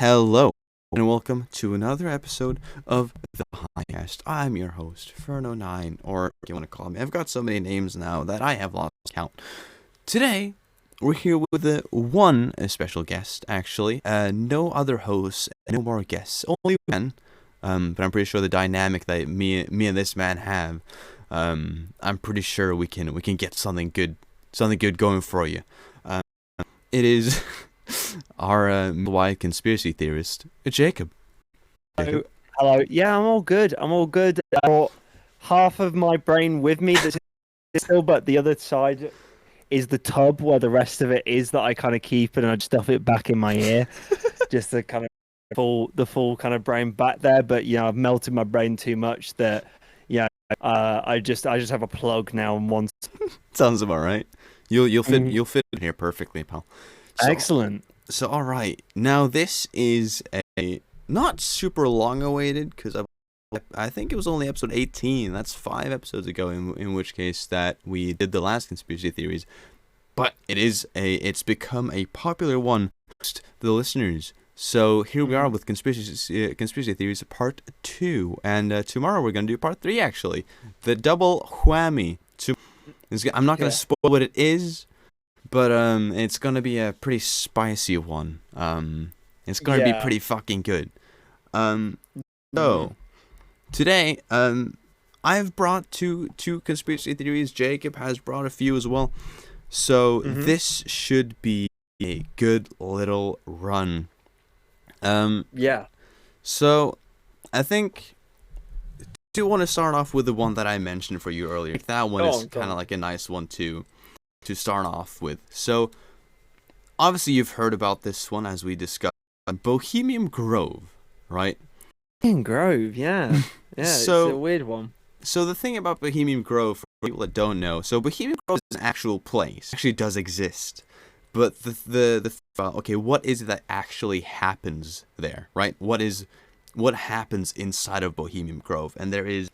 Hello, and welcome to another episode of The Highcast. I'm your host, Furno9, or what you want to call me. I've got so many names now that I have lost count. Today, we're here with one special guest, actually. No other hosts, no more guests, only one. But I'm pretty sure the dynamic that me and this man have, I'm pretty sure we can get something good going for you. It is our wide conspiracy theorist, Jacob. Hello. Hello. Yeah, I'm all good. I brought half of my brain with me that's still, but the other side is the tub where the rest of it is that I kind of keep and I stuff it back in my ear, just to kind of the full kind of brain back there. But I've melted my brain too much that I just have a plug now and one. Sounds about right. You'll fit in here perfectly, pal. So, excellent. So all right, now this is a not super long awaited because I think it was only episode 18. That's 5 episodes ago. In which case that we did the last conspiracy theories, but it's become a popular one amongst the listeners. So here we are with conspiracy theories part 2, and tomorrow we're gonna do part 3. Actually, the double whammy. I'm not gonna spoil what it is, but it's gonna be a pretty spicy one. It's gonna be pretty fucking good. So today, I've brought two conspiracy theories. Jacob has brought a few as well. So this should be a good little run. So I think I do want to start off with the one that I mentioned for you earlier. That one is kind of like a nice one to start off with. So obviously you've heard about this one as we discussed, Bohemian Grove, right? Bohemian Grove, yeah. So, it's a weird one. So the thing about Bohemian Grove, for people that don't know, so Bohemian Grove is an actual place. It actually does exist. But what is it that actually happens there, right? What happens inside of Bohemian Grove? And there is...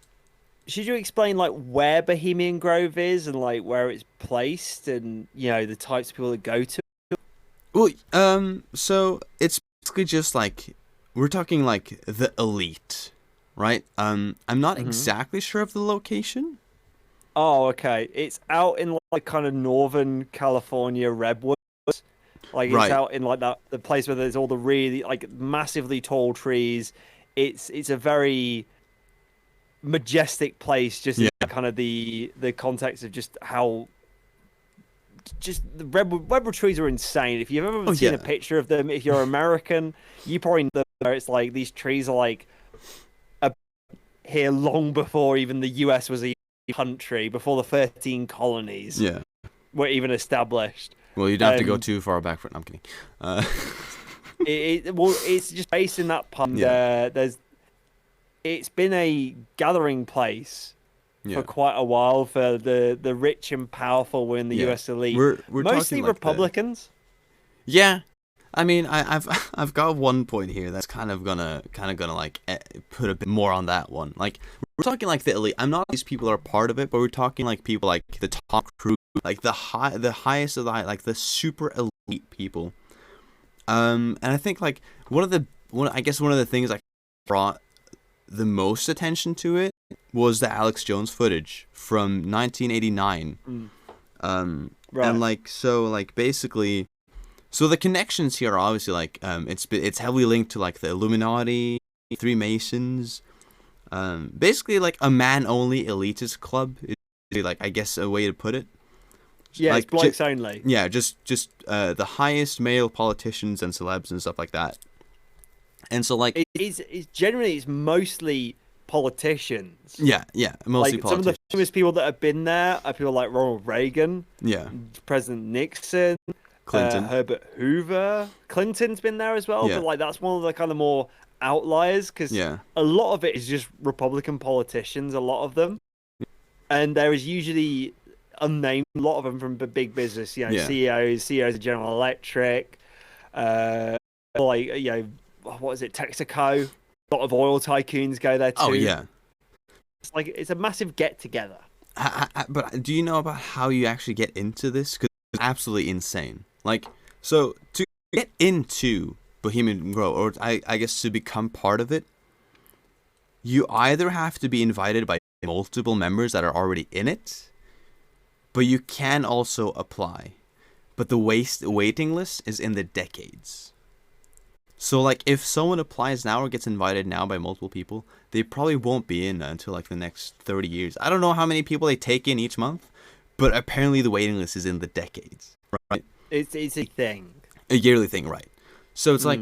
Should you explain where Bohemian Grove is and where it's placed and the types of people that go to it? Well, so it's basically just we're talking the elite, right? I'm not exactly sure of the location. Oh, okay. It's out in kind of northern California redwoods. It's out in the place where there's all the really massively tall trees. It's a very majestic place, just in kind of the context of just how the redwood trees are insane. If you've ever seen a picture of them, if you're American, you probably know where it's these trees are here long before even the US was a country, before the 13 colonies were even established. Well, you'd have to go too far back for it. I'm kidding. It's just based in that part. It's been a gathering place for quite a while for the rich and powerful within the US elite. We're mostly Republicans. Yeah, I mean, I've got one point here that's kind of gonna put a bit more on that one. We're talking the elite. I'm not these people are part of it, but we're talking people the top crew, the highest of the high, the super elite people. And I think one of the things I brought the most attention to it was the Alex Jones footage from 1989. And basically, so the connections here are obviously it's heavily linked to the Illuminati, Three Masons, basically a man-only elitist club is I guess a way to put it. Yeah, it's blokes only. Yeah, just the highest male politicians and celebs and stuff like that. And so it's generally mostly politicians. Yeah, mostly politicians. Some of the famous people that have been there are people like Ronald Reagan, President Nixon, Clinton, Herbert Hoover. Clinton's been there as well, but that's one of the kind of more outliers because a lot of it is just Republican politicians, a lot of them, and there is usually unnamed, a lot of them from big business, CEOs of General Electric, what is it, Texaco? A lot of oil tycoons go there too. Oh yeah, it's a massive get together. But do you know about how you actually get into this? Because it's absolutely insane. So to get into Bohemian Grove, or I guess to become part of it, you either have to be invited by multiple members that are already in it, but you can also apply. But the waiting list is in the decades. So, like, if someone applies now or gets invited now by multiple people, they probably won't be in until, like, the next 30 years. I don't know how many people they take in each month, but apparently the waiting list is in the decades, right? It's a thing. A yearly thing, right? So it's like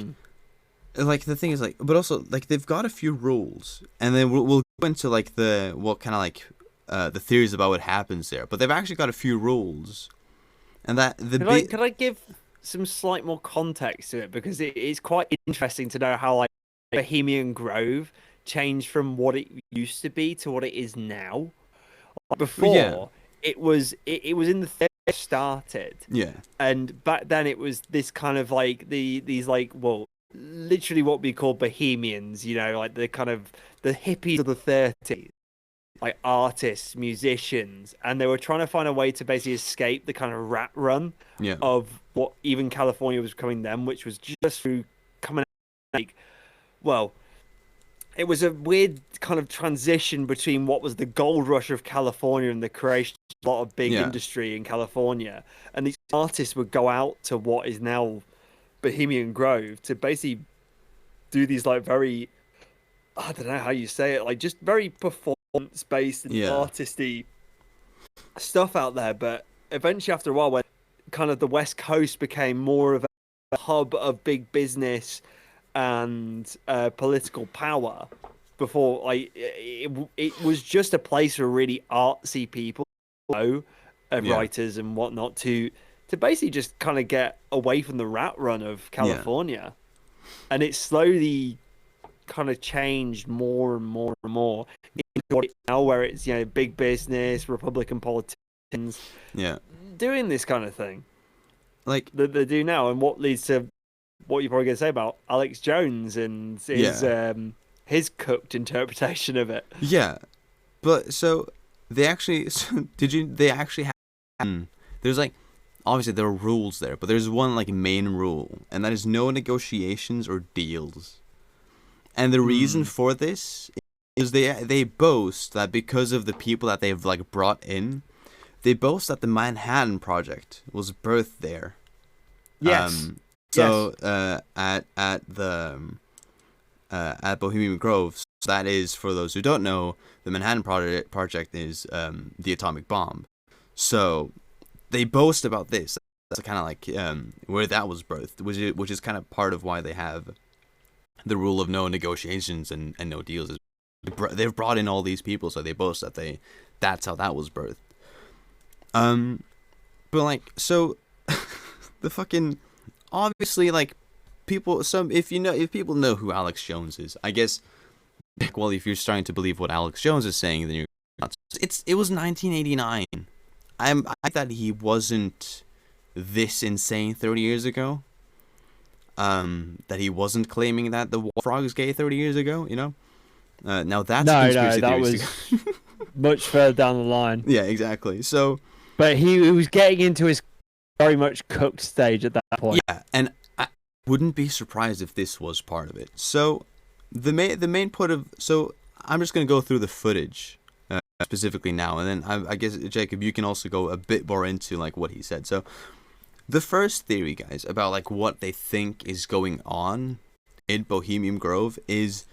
the thing is, like, but also, like, they've got a few rules, and then we'll go into, like, the theories about what happens there. But they've actually got a few rules, and that Could I give some slight more context to it, because it is quite interesting to know how, like, Bohemian Grove changed from what it used to be to what it is now. Before, it was in the third started, and back then it was this kind of like these like, well, literally what we call Bohemians, you know, like the kind of the hippies of the 30s, like artists, musicians, and they were trying to find a way to basically escape the kind of rat run of what even California was becoming then, which was just through coming out, like, well, it was a weird kind of transition between what was the gold rush of California and the creation of a lot of big industry in California, and these artists would go out to what is now Bohemian Grove to basically do these, like, very, I don't know how you say it, like, just very performance-based and artisty stuff out there. But eventually, after a while, when kind of the West Coast became more of a hub of big business and political power, before, like, it was just a place for really artsy people, writers and whatnot, to basically just kind of get away from the rat run of California. And it slowly kind of changed more and more and more into what it is now, where it's, you know, big business, Republican politicians doing this kind of thing, like that they do now, and what leads to what you're probably going to say about Alex Jones and his cooked interpretation of it. Yeah, but so they actually have, there's, like, obviously there are rules there, but there's one, like, main rule, and that is no negotiations or deals. And the reason for this is they boast that because of the people that they've, like, brought in, they boast that the Manhattan Project was birthed there. Yes. At Bohemian Grove, so that is, for those who don't know, the Manhattan Project is the atomic bomb. So they boast about this. That's kind of like where that was birthed, which is kind of part of why they have the rule of no negotiations and no deals. They've brought in all these people, so they boast that that's how that was birthed. But, like, so the fucking, obviously, like, people, if people know who Alex Jones is, I guess, well, if you're starting to believe what Alex Jones is saying, then you're not. It was 1989. I thought he wasn't this insane 30 years ago. That he wasn't claiming that the frog is gay 30 years ago, you know? Now that's a conspiracy that was much further down the line. Yeah, exactly. So, but he was getting into his very much cooked stage at that point. Yeah, and I wouldn't be surprised if this was part of it. So, the main point of, so I'm just gonna go through the footage specifically now, and then I guess, Jacob, you can also go a bit more into, like, what he said. So, the first theory, guys, about, like, what they think is going on in Bohemian Grove is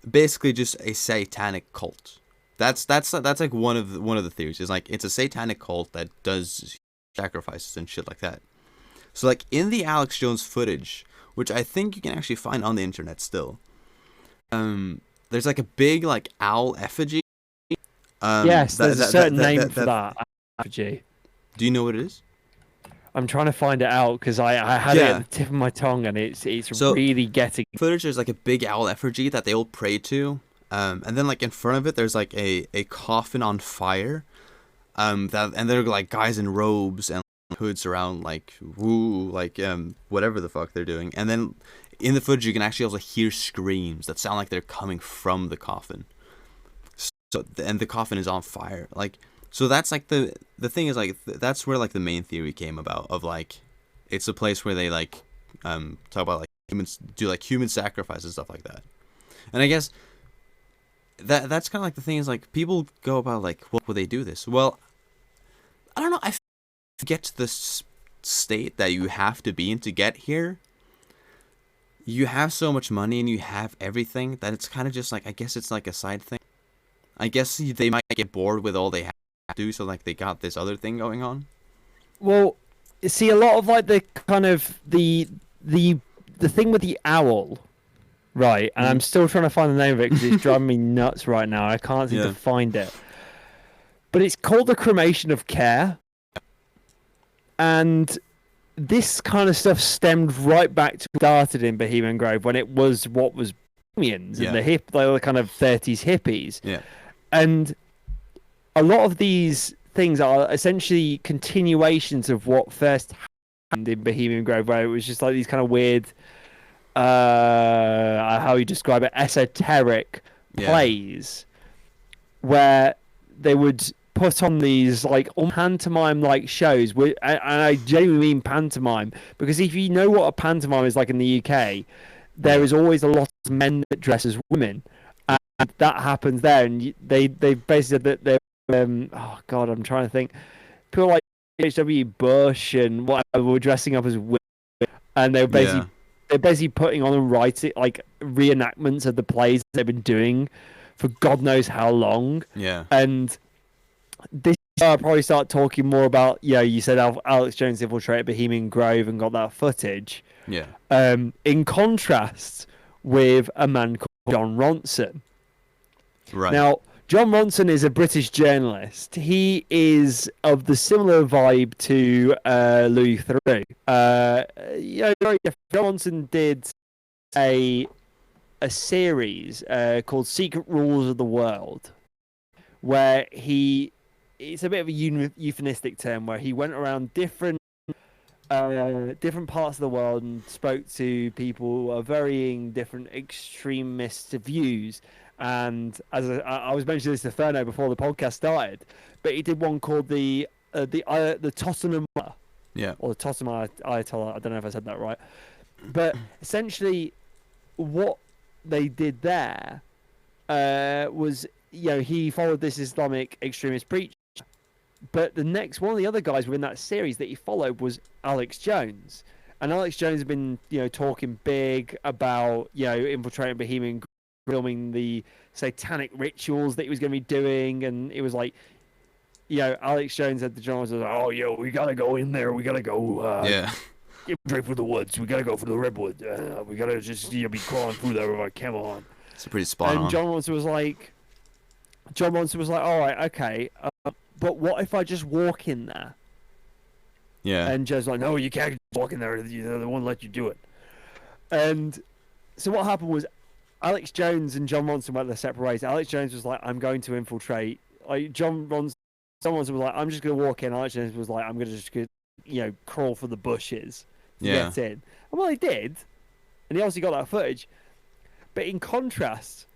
basically just a satanic cult. That's like one of the theories. Is, like, it's a satanic cult that does sacrifices and shit like that. So, like, in the Alex Jones footage, which I think you can actually find on the internet still, there's, like, a big, like, owl effigy. Yes, there's a certain name for that effigy. Do you know what it is? I'm trying to find it out because I had it at the tip of my tongue, and it's so, really getting footage. There's, like, a big owl effigy that they all pray to, and then, like, in front of it there's, like, a coffin on fire, and they're, like, guys in robes and hoods around, like, woo, like, whatever the fuck they're doing. And then in the footage you can actually also hear screams that sound like they're coming from the coffin. So, and the coffin is on fire, like. So that's, like, the thing is, like, that's where, like, the main theory came about, of, like, it's a place where they, like, talk about, like, humans do like human sacrifice and stuff like that. And I guess that's kind of like the thing is like people go about like what would they do this? Well, I don't know. I get to this state that you have to be in to get here. You have so much money and you have everything that it's kind of just like I guess it's like a side thing. I guess they might get bored with all they have to do, so like they got this other thing going on. Well, see, a lot of like the kind of the thing with the owl, right? And I'm still trying to find the name of it because it's driving me nuts right now. I can't seem to find it. But it's called the cremation of care, and this kind of stuff stemmed right back to started in Bohemian Grove when it was what was Bohemians and the kind of 30s hippies. Yeah. And a lot of these things are essentially continuations of what first happened in Bohemian Grove, where it was just like these kind of weird, how you describe it, esoteric plays, where they would put on these like pantomime-like shows. And I genuinely mean pantomime, because if you know what a pantomime is like in the UK, there is always a lot of men that dress as women. And that happens there, and they basically said that they're oh god, I'm trying to think. People like H.W. Bush and whatever were dressing up as women, and they're basically putting on and writing like reenactments of the plays they've been doing for God knows how long. Yeah. And this I'll probably start talking more about. You said Alex Jones infiltrated Bohemian Grove and got that footage. Yeah. In contrast with a man called John Ronson. Right. Now, John Ronson is a British journalist. He is of the similar vibe to Louis Theroux. John Ronson did a series called Secret Rules of the World, where it's a bit of a euphemistic term, where he went around different parts of the world and spoke to people of varying different extremist views. And as I was mentioning this to Furno before the podcast started, but he did one called the Tottenham, or the Tottenham Ayatollah. I don't know if I said that right, but essentially, what they did there was, he followed this Islamic extremist preacher, but the next one of the other guys within that series that he followed was Alex Jones, and Alex Jones has been talking big about infiltrating Bohemian, filming the satanic rituals that he was going to be doing, and it was like, Alex Jones said to John, we gotta go in there, we gotta go, infiltrate for the woods, we gotta go for the redwood, we gotta just be crawling through there with our camel on. It's pretty spot on. And John Ronson was like, all right, okay, but what if I just walk in there? Yeah. And Joe's like, no, you can't just walk in there, they won't let you do it. And so what happened was, Alex Jones and John Ronson went their separate ways. Alex Jones was like, I'm going to infiltrate. Like John Ronson was like, I'm just going to walk in. Alex Jones was like, I'm going to just crawl for the bushes to get in. And well, he did. And he obviously got that footage. But in contrast,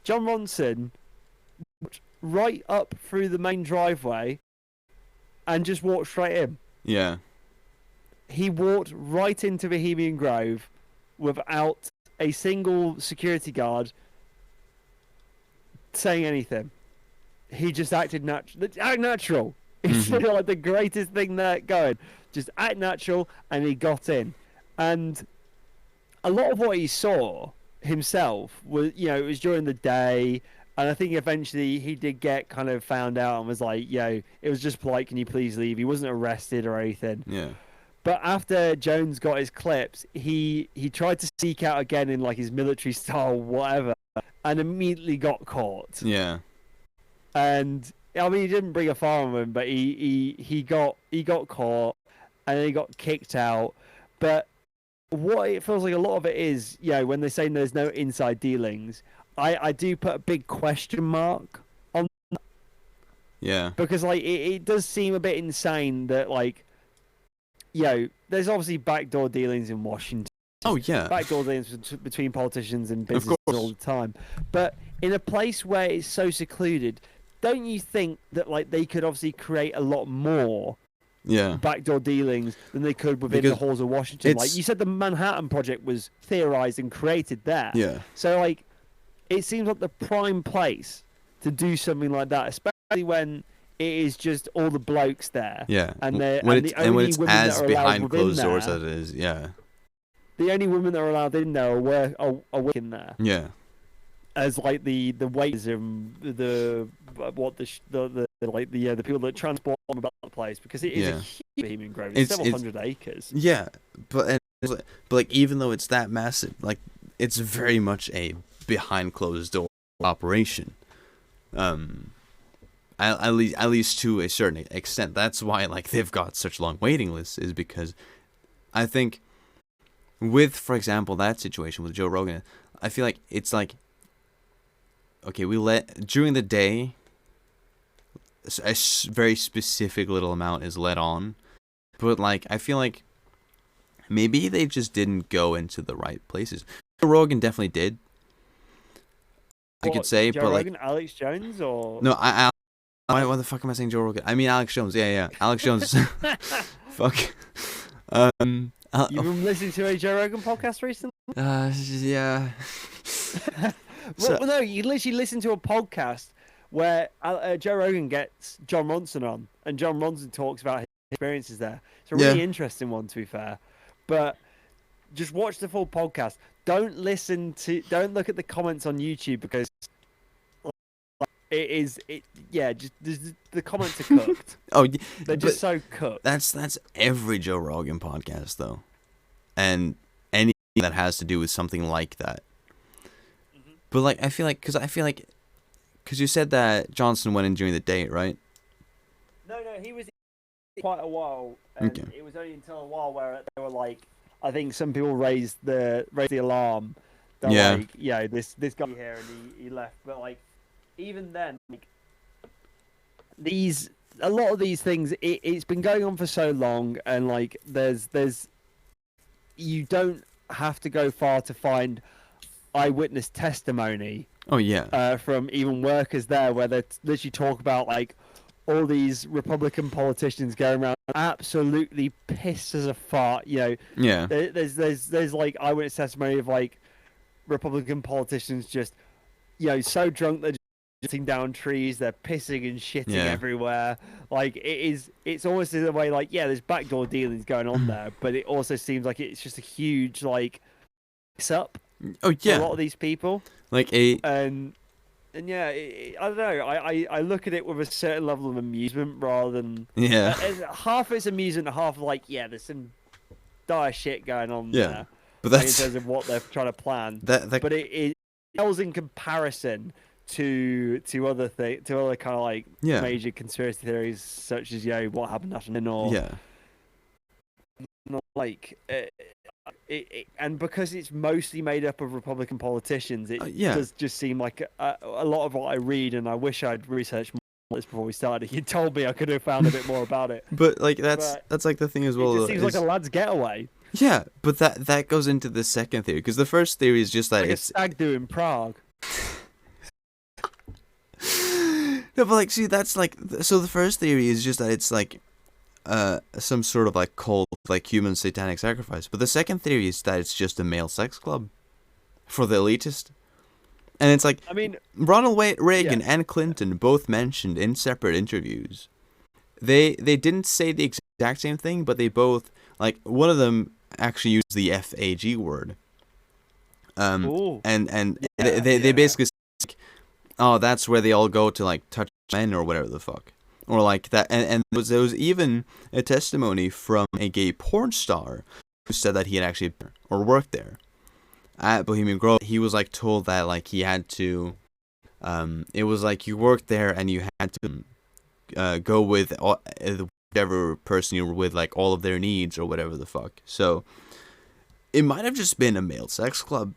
John Ronson walked right up through the main driveway and just walked straight in. Yeah. He walked right into Bohemian Grove without a single security guard saying anything. He just acted natural. Act natural. It's like the greatest thing there going. Just act natural, and he got in. And a lot of what he saw himself was, it was during the day, and I think eventually he did get kind of found out and was like, it was just polite, can you please leave? He wasn't arrested or anything. Yeah. But after Jones got his clips, he tried to sneak out again in like his military style whatever, and immediately got caught. Yeah. And I mean, he didn't bring a firearm with him, but he got caught, and then he got kicked out. But what it feels like a lot of it is, when they say there's no inside dealings, I do put a big question mark on that. Yeah. Because like it does seem a bit insane that like, there's obviously backdoor dealings in Washington. Oh, yeah. Backdoor dealings between politicians and businesses all the time. But in a place where it's so secluded, don't you think that like they could obviously create a lot more Yeah. backdoor dealings than they could within the halls of Washington. Like you said, the Manhattan Project was theorized and created there. Yeah. So like, it seems like the prime place to do something like that, especially when it is just all the blokes there. Yeah. And when the only it's women as that are behind allowed closed within doors there, as it is. Yeah. the only women that are allowed in there are working there. Yeah. As like the waiters and the people that transport them about the place, because it is a huge Bohemian Grove. It's several hundred acres. Yeah, but like even though it's that massive, like it's very much a behind closed door operation. At least to a certain extent. That's why like they've got such long waiting lists, is because I think with, for example, that situation with Joe Rogan, I feel like it's like, okay, we let during the day a very specific little amount is let on, but like I feel like maybe they just didn't go into the right places. Joe Rogan definitely did. You could say, Joe but Rogan, like Alex Jones, or no, what the fuck am I saying? Joe Rogan? I mean Alex Jones. Yeah, Alex Jones. Fuck. You've been listening to a Joe Rogan podcast recently? Yeah. Well, no, you literally listen to a podcast where Joe Rogan gets John Ronson on, and John Ronson talks about his experiences there. It's a really interesting one, to be fair. But just watch the full podcast. Don't look at the comments on YouTube, because the comments are cooked. They're just so cooked. That's every Joe Rogan podcast though, and anything that has to do with something like that. But like I feel like because you said that Johnson went in during the day, right? No, he was quite a while, and it was only until a while where they were like, I think some people raised the alarm. They're like, this guy here, and he left. But like, even then, like, a lot of these things, it's been going on for so long, and like there's you don't have to go far to find eyewitness testimony. From even workers there, where they literally talk about like all these Republican politicians going around absolutely pissed as a fart. There's like eyewitness testimony of like Republican politicians just so drunk they're just shooting down trees, they're pissing and shitting everywhere. Like it's almost in a way like there's backdoor dealings going on there, but it also seems like it's just a huge like mix up. For a lot of these people, I don't know. I look at it with a certain level of amusement rather than half it's amusement, half like there's some dire shit going on there. But that's in terms of what they're trying to plan. But it pales in comparison to other kind of like major conspiracy theories, such as what happened after like. And because it's mostly made up of Republican politicians, it does just seem like a lot of what I read, and I wish I'd researched more this before we started. You told me I could have found a bit more about it. But like that's like the thing as well. It just seems like a lad's getaway. Yeah, but that goes into the second theory, because the first theory is just that like it's a stag do in Prague. No, but like, see, that's like, so the first theory is just that it's like some sort of like cult, like human satanic sacrifice. But the second theory is that it's just a male sex club for the elitist. And it's like, I mean, Ronald Reagan and Clinton both mentioned in separate interviews. They didn't say the exact same thing, but they both, like, one of them actually used the FAG word. They basically said, like, oh, that's where they all go to like touch men or whatever the fuck. Or like that, and there was even a testimony from a gay porn star who said that he had actually or worked there at Bohemian Grove. He was like told that like he had to, it was like you worked there and you had to go with whatever person you were with, like all of their needs or whatever the fuck. So it might have just been a male sex club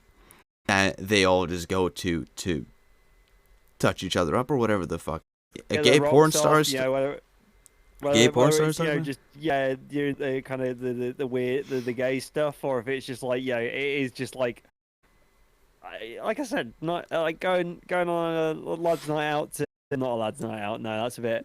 that they all just go to touch each other up or whatever the fuck. Gay porn stars, gay porn stars, just the kind of the weird the gay stuff, or if it's just like it is just like I said, not like going on a lads' night out to not a lads' night out. No, that's a bit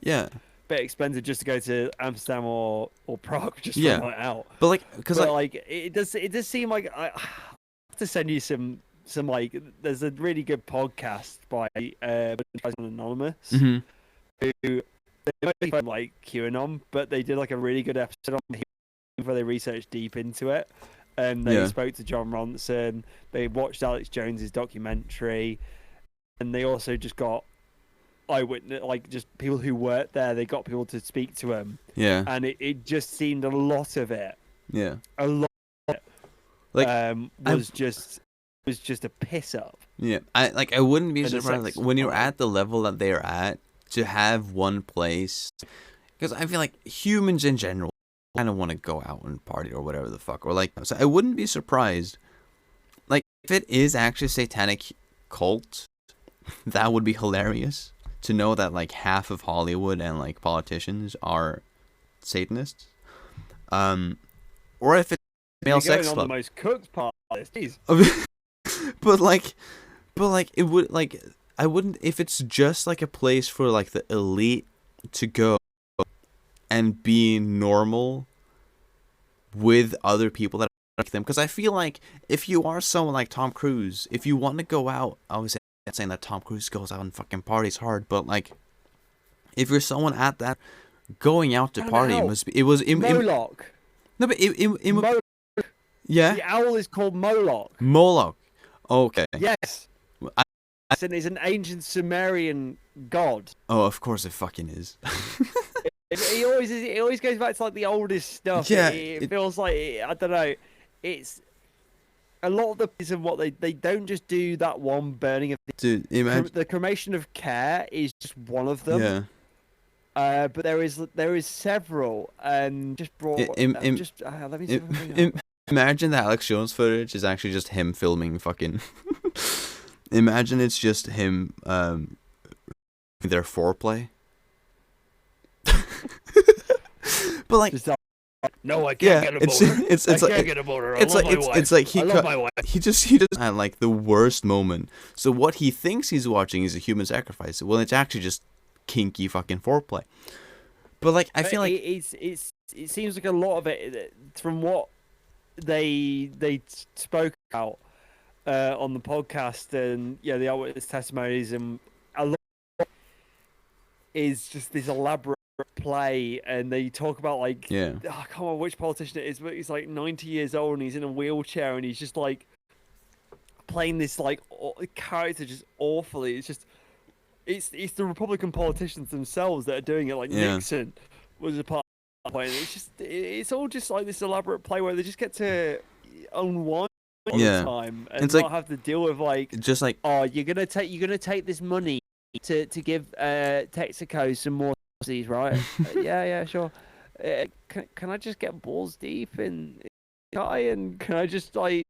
bit expensive just to go to Amsterdam or Prague just for Yeah. a night out. But like, because like it does seem like I have to send you some like there's a really good podcast by Anonymous Mhm. who they mostly from like QAnon, but they did like a really good episode on him where they researched deep into it, and they spoke to John Ronson. They watched Alex Jones's documentary, and they also just got eyewitness, like just people who worked there. They got people to speak to him. Yeah. And it just seemed a lot of it. Yeah. A lot of it, like was just a piss up. Yeah. I wouldn't be And surprised like when you're at the level that they're at to have one place, because I feel like humans in general kind of want to go out and party or whatever the fuck, or like, so I wouldn't be surprised like if it is actually satanic cult. That would be hilarious to know that like half of Hollywood and like politicians are Satanists, or if it's male sex on club. The most cooked part of this. but like it would like I wouldn't if it's just like a place for like the elite to go and be normal with other people that are like them, because I feel like if you are someone like Tom Cruise, if you want to go out, obviously I'm not saying that Tom Cruise goes out and fucking parties hard, but like if you're someone at that going out to party must be Moloch. No, but Moloch. Yeah, the owl is called Moloch. Moloch. Okay. Yes. It's an ancient Sumerian god. Oh, of course it fucking is. It always goes back to like the oldest stuff. Yeah, it feels like I don't know. It's a lot of the reason what they don't just do that one burning of dude. Imagine the cremation of care is just one of them. Yeah. But there is several, and just brought. Let me see. Imagine the Alex Jones footage is actually just him filming fucking. Imagine it's just him their foreplay. But like, no, I can't get a boner. It's I can't get a boner. It's like I love my wife. he just had like the worst moment. So what he thinks he's watching is a human sacrifice. Well, it's actually just kinky fucking foreplay. But like, I feel like it seems like a lot of it from what they spoke about on the podcast and the eyewitness testimonies, and a lot is just this elaborate play, and they talk about like I can't remember which politician it is, but he's like 90 years old and he's in a wheelchair and he's just like playing this like character just awfully. It's just it's the Republican politicians themselves that are doing it. Like Nixon was a part of the play. It's all just like this elaborate play where they just get to unwind all the time and it's not like, have to deal with like just like, oh, you're gonna take this money to give Texaco some more pussies, right? Yeah, sure. Can I just get balls deep in guy, and can I just like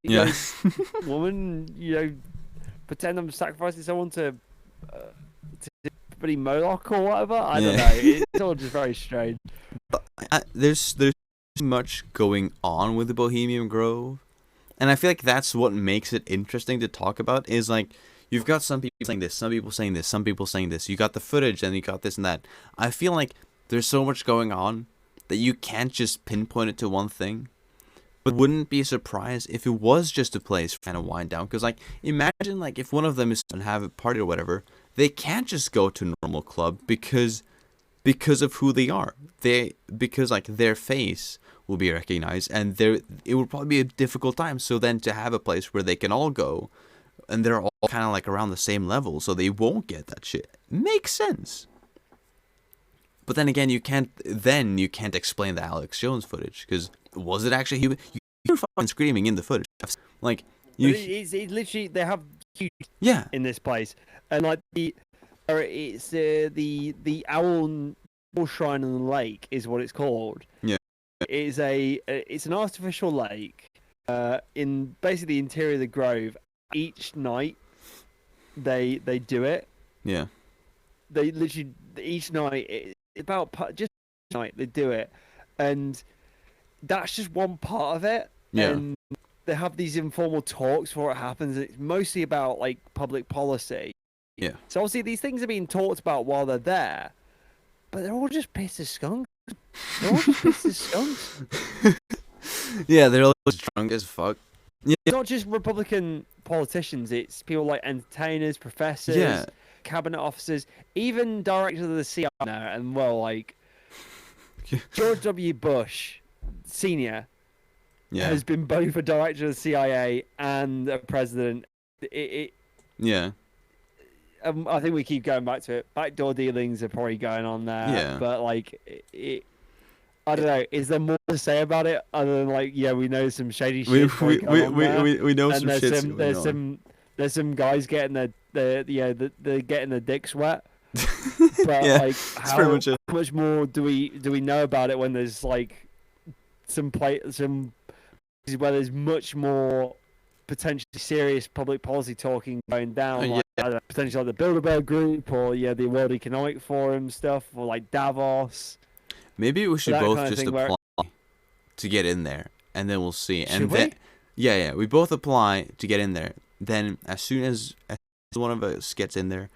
woman, pretend I'm sacrificing someone to Moloch or whatever? I don't know. It's all just very strange. There's too much going on with the Bohemian Grove, and I feel like that's what makes it interesting to talk about. Is like, you've got some people saying this, some people saying this, some people saying this. You got the footage, and you got this and that. I feel like there's so much going on that you can't just pinpoint it to one thing. But wouldn't be surprised if it was just a place for kind of wind down. Because like, imagine like if one of them is to have a party or whatever, they can't just go to a normal club because of who they are. Because like their face will be recognized, and it would probably be a difficult time. So then to have a place where they can all go, and they're all kind of like around the same level, so they won't get that shit. Makes sense. But then again, you can't explain the Alex Jones footage, because was it actually human? You're fucking screaming in the footage. Like, it's literally, they have huge in this place, and like it's the owl shrine in the lake is what it's called. Yeah, it's an artificial lake in basically the interior of the grove. Each night they do it. Yeah, they literally each night just night they do it, and that's just one part of it. Yeah. And they have these informal talks before it happens. It's mostly about like public policy. Yeah. So obviously these things are being talked about while they're there, but they're all just pissed as skunks. They're all just pissed as skunks. Yeah, they're all drunk as fuck. Yeah. It's not just Republican politicians, it's people like entertainers, professors, Yeah. cabinet officers, even directors of the CIA now, and well, like George W. Bush Sr. has been both a director of the CIA and a president. Yeah. I think we keep going back to it. Backdoor dealings are probably going on there. Yeah. But like, I don't know. Is there more to say about it other than like, yeah, we know some shady shit going on there. We know And some shit. There's some guys getting they're getting their dicks wet. But Yeah, like, how much more do we know about it when there's like some places where there's much more potentially serious public policy talking going down, like I don't know, potentially like the Bilderberg Group or the World Economic Forum stuff, or like Davos. Maybe we should both just apply to get in there, and then we'll see. And then, we both apply to get in there. Then, as soon as one of us gets in there,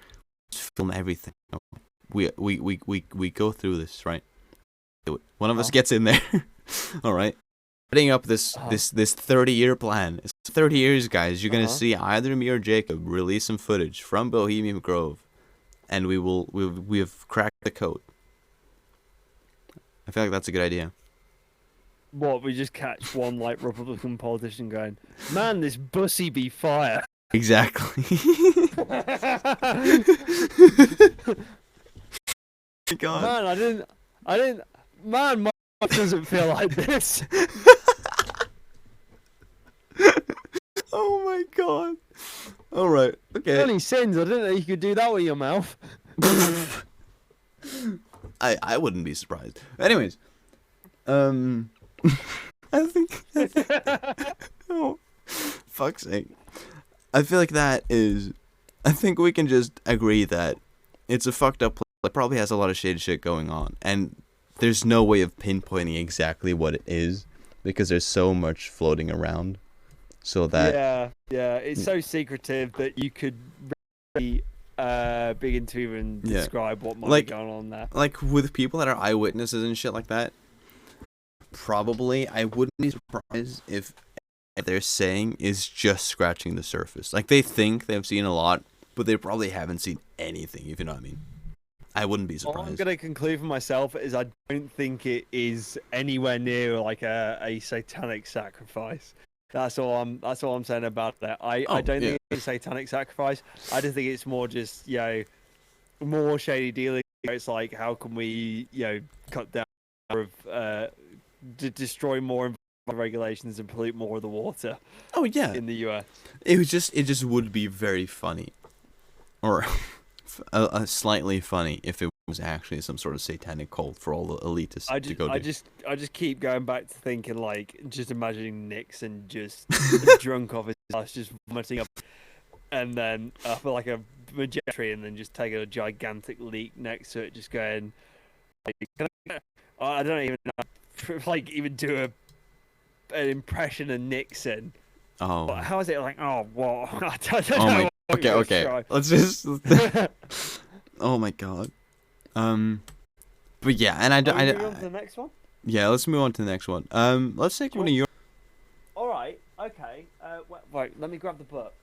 let's film everything. We go through this, right? One of us gets in there, all right. Setting up this 30-year plan. It's 30 years, guys. You're gonna see either me or Jacob release some footage from Bohemian Grove, and we have cracked the code. I feel like that's a good idea. What, we just catch one like Republican politician going, "Man, this bussy be fire." Exactly. God. Man, I didn't. Man, my life doesn't feel like this. Oh my god. All right. Okay. Only sins. I didn't know you could do that with your mouth. I wouldn't be surprised. Anyways, I think. Oh, fuck's sake. I feel like I think we can just agree that it's a fucked up place. It probably has a lot of shady shit going on, and there's no way of pinpointing exactly what it is because there's so much floating around. So that it's so secretive that you could really begin to even describe what might be going on there. Like with people that are eyewitnesses and shit like that, probably I wouldn't be surprised if they're saying is just scratching the surface. Like they think they've seen a lot, but they probably haven't seen anything, if you know what I mean. I wouldn't be surprised. All I'm gonna conclude for myself is I don't think it is anywhere near like a satanic sacrifice. That's all I'm saying about that. I don't think it's a satanic sacrifice. I just think it's more just more shady dealing. It's like, how can we cut down destroy more regulations and pollute more of the water? Oh yeah, in the US. It just would be very funny, or slightly funny if it was actually some sort of satanic cult for all the elitists to go to. I just keep going back to thinking, like, just imagining Nixon just drunk off his ass, just vomiting up, and then up like a tree, and then just taking a gigantic leak next to it, just going, like, I don't even know, like, even do an impression of Nixon. Oh. But how is it like? Oh, what? I don't know. Okay. Let's just. Oh my god. But yeah, and I move on to the next one. Yeah, let's move on to the next one. Let's take one of your. All right. Okay. Wait. Let me grab the book.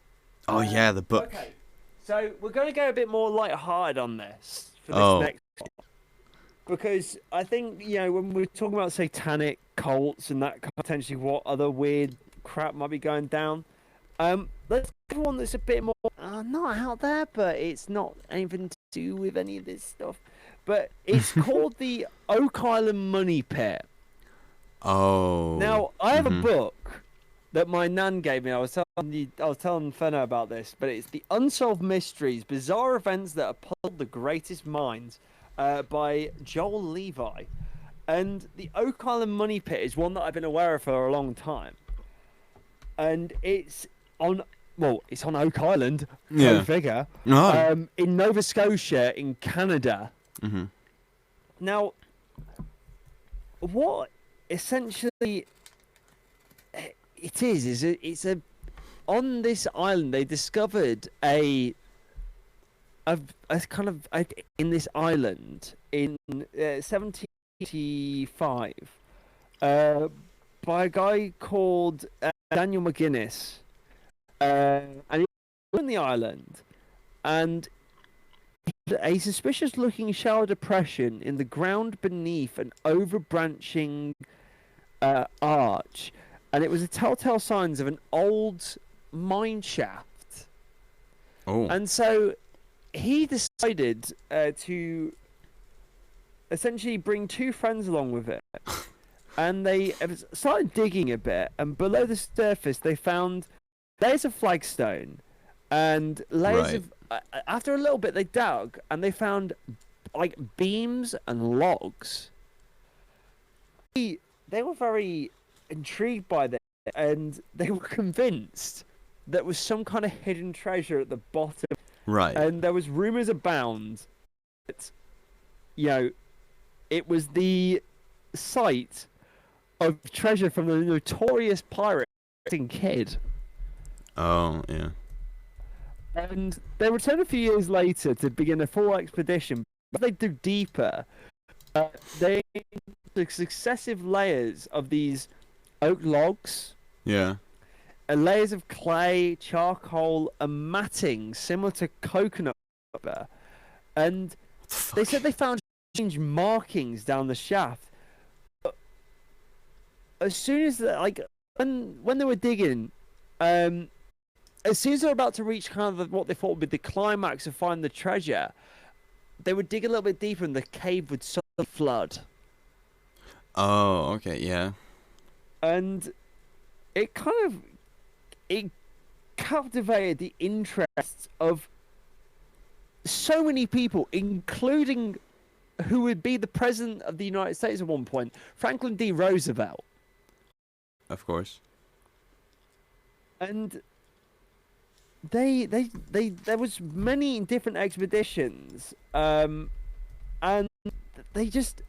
Oh yeah, the book. Okay. So we're going to go a bit more light-hearted on this for this next one, because I think when we're talking about satanic cults and that potentially what other weird crap might be going down, let's do one that's a bit more not out there, but it's not anything to do with any of this stuff. But it's called the Oak Island Money Pit. Oh. Now I have a book that my nan gave me. I was telling Furno about this, but it's The Unsolved Mysteries, Bizarre Events That Appalled the Greatest Minds, by Joel Levi. And the Oak Island Money Pit is one that I've been aware of for a long time. And it's on Oak Island, go figure, in Nova Scotia, in Canada. Mm-hmm. Now, what essentially it is it's on this island they discovered in this island in 1785 by a guy called Daniel McGuinness, and he was on the island, and a suspicious-looking shower depression in the ground beneath an overbranching arch, and it was a telltale signs of an old mine shaft. Oh. And so he decided to essentially bring two friends along with it, and they started digging a bit, and below the surface they found layers of flagstone and layers of after a little bit they dug and they found like beams and logs. They were very intrigued by this, and they were convinced there was some kind of hidden treasure at the bottom. Right. And there was rumors abound that, you know, it was the site of treasure from the notorious pirate Kid. Oh, yeah. And they returned a few years later to begin a full expedition. But they dug deeper. They took successive layers of these oak logs. Yeah. Layers of clay, charcoal, and matting similar to coconut rubber. And they said they found strange markings down the shaft. But as soon as when they were digging, as soon as they were about to reach kind of what they thought would be the climax of finding the treasure, they would dig a little bit deeper and the cave would suddenly flood. Oh, okay, yeah. And it captivated the interests of so many people, including who would be the president of the United States at one point, Franklin D. Roosevelt. Of course. And there was many different expeditions, and they just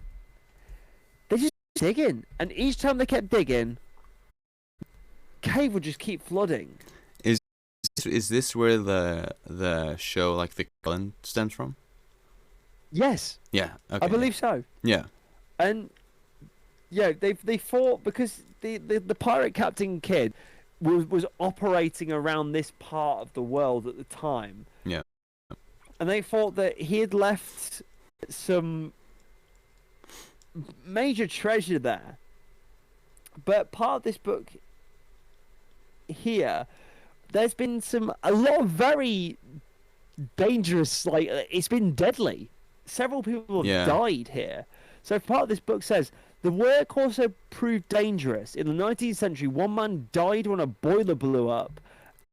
digging, and each time they kept digging, cave would just keep flooding. Is this where the show like The Island stems from? Yes. Yeah. Okay. I believe so. Yeah. And yeah, they fought because the pirate Captain Kidd was operating around this part of the world at the time. Yeah. And they thought that he had left some major treasure there. But part of this book here, there's been a lot of very dangerous, like, it's been deadly. Several people have died here. So part of this book says, the work also proved dangerous. In the 19th century, one man died when a boiler blew up,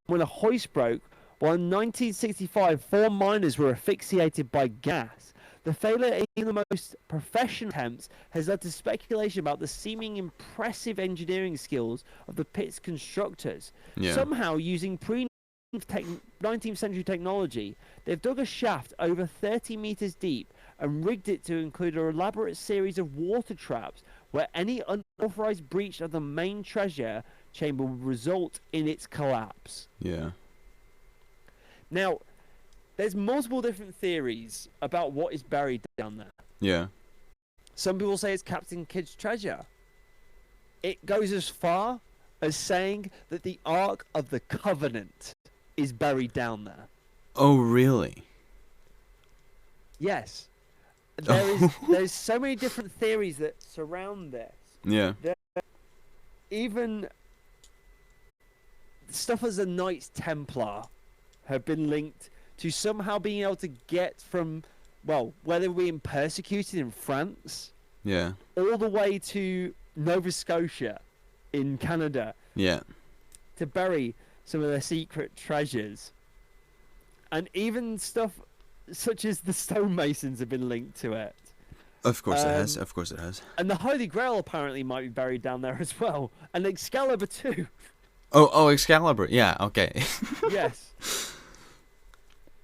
when a hoist broke, while in 1965, 4 miners were asphyxiated by gas. The failure in the most professional attempts has led to speculation about the seeming impressive engineering skills of the pit's constructors. Yeah. Somehow, using pre-19th century technology, they've dug a shaft over 30 meters deep and rigged it to include an elaborate series of water traps where any unauthorized breach of the main treasure chamber would result in its collapse. Yeah. Now, there's multiple different theories about what is buried down there. Yeah. Some people say it's Captain Kidd's treasure. It goes as far as saying that the Ark of the Covenant is buried down there. Oh, really? Yes. There's so many different theories that surround this. Yeah. Even stuff as the Knights Templar have been linked to somehow being able to get from, well, where they were being persecuted in France, Yeah. all the way to Nova Scotia in Canada. Yeah. To bury some of their secret treasures. And even stuff such as the stonemasons have been linked to it. Of course it has. Of course it has. And the Holy Grail apparently might be buried down there as well. And Excalibur too. Oh, Excalibur. Yeah, okay. Yes.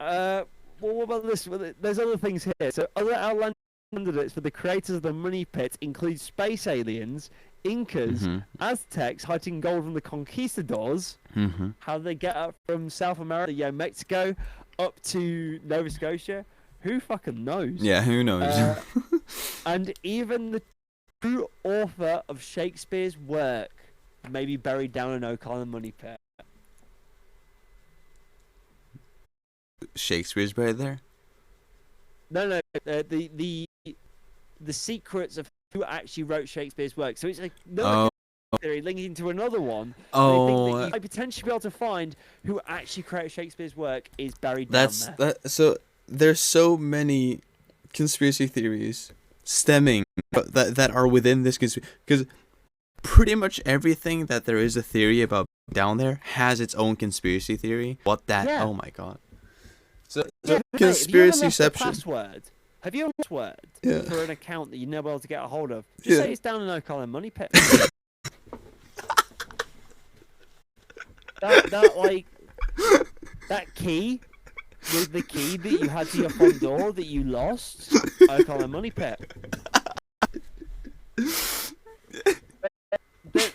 Well, what about this? Well, there's other things here. So other outlandish candidates for the creators of the Money Pit include space aliens, Incas, Aztecs hiding gold from the conquistadors. How did they get up from South America, Mexico, up to Nova Scotia? Who fucking knows? Yeah, who knows? And even the true author of Shakespeare's work may be buried down an Oak Island money pit. Shakespeare's buried there? No, the secrets of who actually wrote Shakespeare's work. So it's like no theory linking to another one. Oh, they think that you might potentially be able to find who actually created Shakespeare's work is buried down there. So there's so many conspiracy theories stemming that are within this conspiracy, because pretty much everything that there is a theory about down there has its own conspiracy theory. Oh my god. So conspiracyception. Have you a password for an account that you're never able to get a hold of? Just say it's down in Oak Island money pit. that key with the key that you had to your front door that you lost, Oak Island money pit.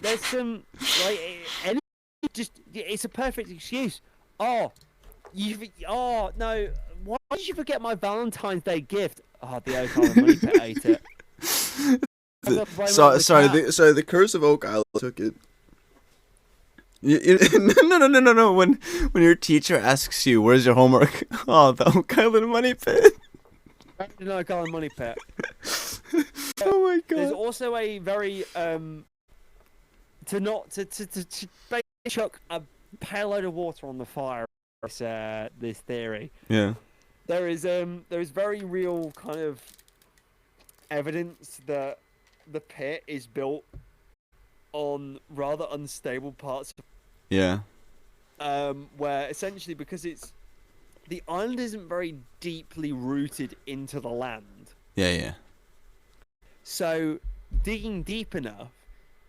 There's some it's a perfect excuse. Oh no! Why did you forget my Valentine's Day gift? Oh, the Oak Island money pit ate it. Sorry, the curse of Oak Island took it. No. When your teacher asks you, "Where's your homework?" Oh, the Oak Island money pit. The Oak Island money pit. Oh my god. There's also a very to chuck a pale load of water on the fire. This theory. Yeah. There is very real kind of evidence that the pit is built on rather unstable parts. Yeah. Where essentially because the island isn't very deeply rooted into the land. Yeah. So digging deep enough,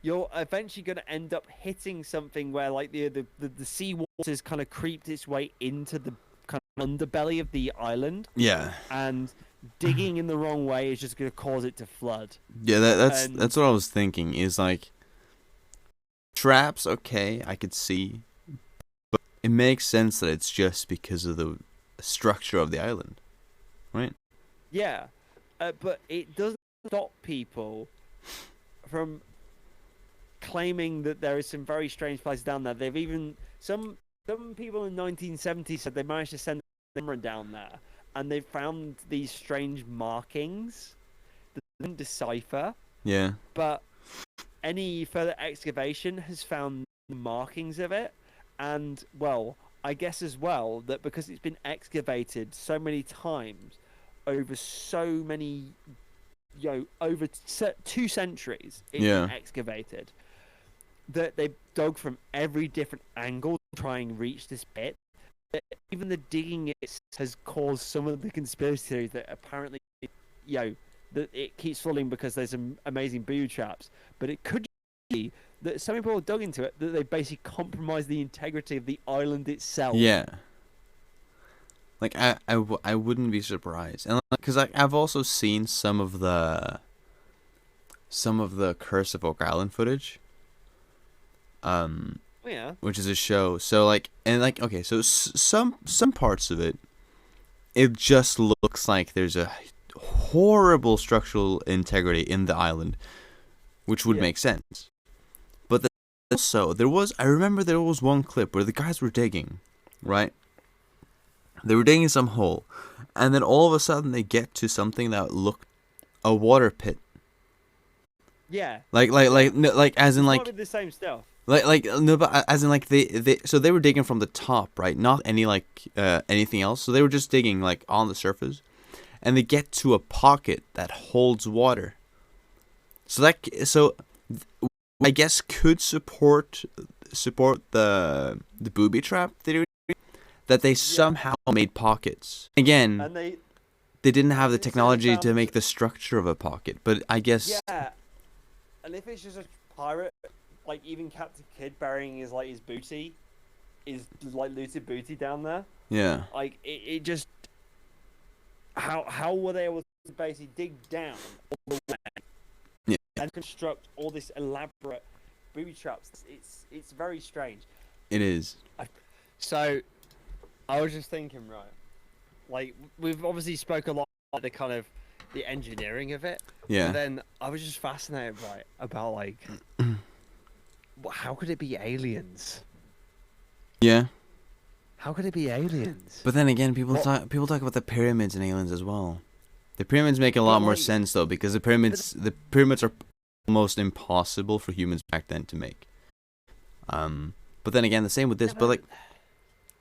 you're eventually going to end up hitting something where like the seawater's kind of creeped its way into the kind of underbelly of the island. Yeah. And digging in the wrong way is just going to cause it to flood. Yeah, that's what I was thinking. Is like traps. Okay, I could see, but it makes sense that it's just because of the structure of the island, right? Yeah, but it doesn't stop people from claiming that there is some very strange places down there. They've even some people in 1970 said they managed to send a camera down there and they found these strange markings that they didn't decipher. Yeah. But any further excavation has found markings of it, and well, I guess as well that because it's been excavated so many times over so many, over 2 centuries, it's been excavated. That they dug from every different angle to try and reach this pit. Even the digging has caused some of the conspiracy theories that apparently, that it keeps falling because there's some amazing booby traps. But it could be that some people have dug into it, that they basically compromised the integrity of the island itself. Yeah. Like I wouldn't be surprised, and because I've also seen some of the Curse of Oak Island footage. Yeah. Which is a show. So okay, so some parts of it just looks like there's a horrible structural integrity in the island, which would make sense. But also I remember there was one clip where the guys were digging, right? They were digging some hole, and then all of a sudden they get to something that looked a water pit. Yeah. Like as in like the same stuff. No, but as in like they were digging from the top, right? Not any anything else. So they were just digging like on the surface, and they get to a pocket that holds water. So I guess could support the booby trap theory that they somehow made pockets. Again, and they didn't have the technology to make the structure of a pocket, but I guess and if it's just a pirate. Like even Captain Kidd burying his booty, his looted booty down there. Yeah. Like it just how were they able to basically dig down all the way and construct all this elaborate booby traps? It's very strange. It is. So I was just thinking, right? like we've obviously spoke a lot about the kind of the engineering of it. Yeah. But then I was just fascinated by about like how could it be aliens? Yeah. How could it be aliens? But then again, people talk about the pyramids and aliens as well. The pyramids make a lot more sense though, because the pyramids are almost impossible for humans back then to make. But then again, the same with this. But like,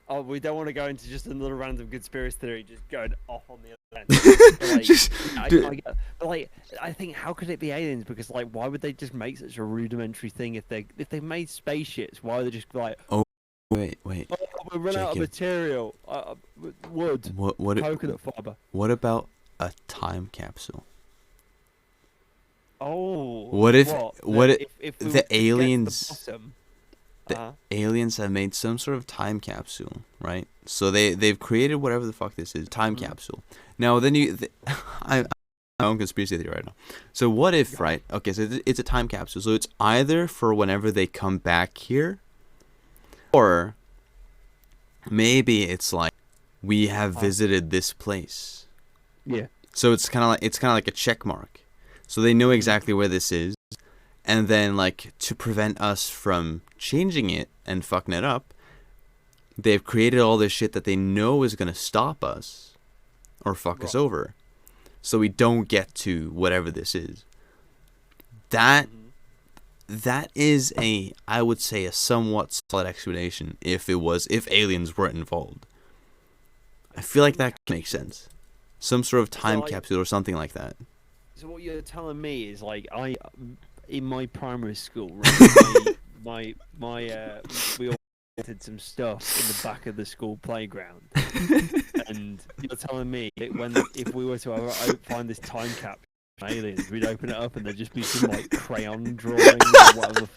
oh, we don't want to go into just another random conspiracy theory, just going off on the other end. But I think how could it be aliens? Because like, why would they just make such a rudimentary thing if they made spaceships? Why would they just be like, oh, wait, oh, we run out of material, wood, coconut fiber. What about a time capsule? Oh, what if the aliens? The aliens have made some sort of time capsule, right? So they've created whatever the fuck this is, time capsule. Now then I'm on conspiracy theory right now. So what if, right? Okay, so it's a time capsule. So it's either for whenever they come back here, or maybe it's like we have visited this place. Yeah. So it's kind of like a check mark. So they know exactly where this is. And then, like, to prevent us from changing it and fucking it up, they've created all this shit that they know is going to stop us or fuck us over. So we don't get to whatever this is. That is I would say, a somewhat solid explanation if aliens were involved. I feel like that makes sense. Some sort of time capsule or something like that. So what you're telling me is, like, in my primary school, right, we all did some stuff in the back of the school playground, and you're telling me that if we were to ever find this time capsule from aliens, we'd open it up and there'd just be some like crayon drawings or whatever.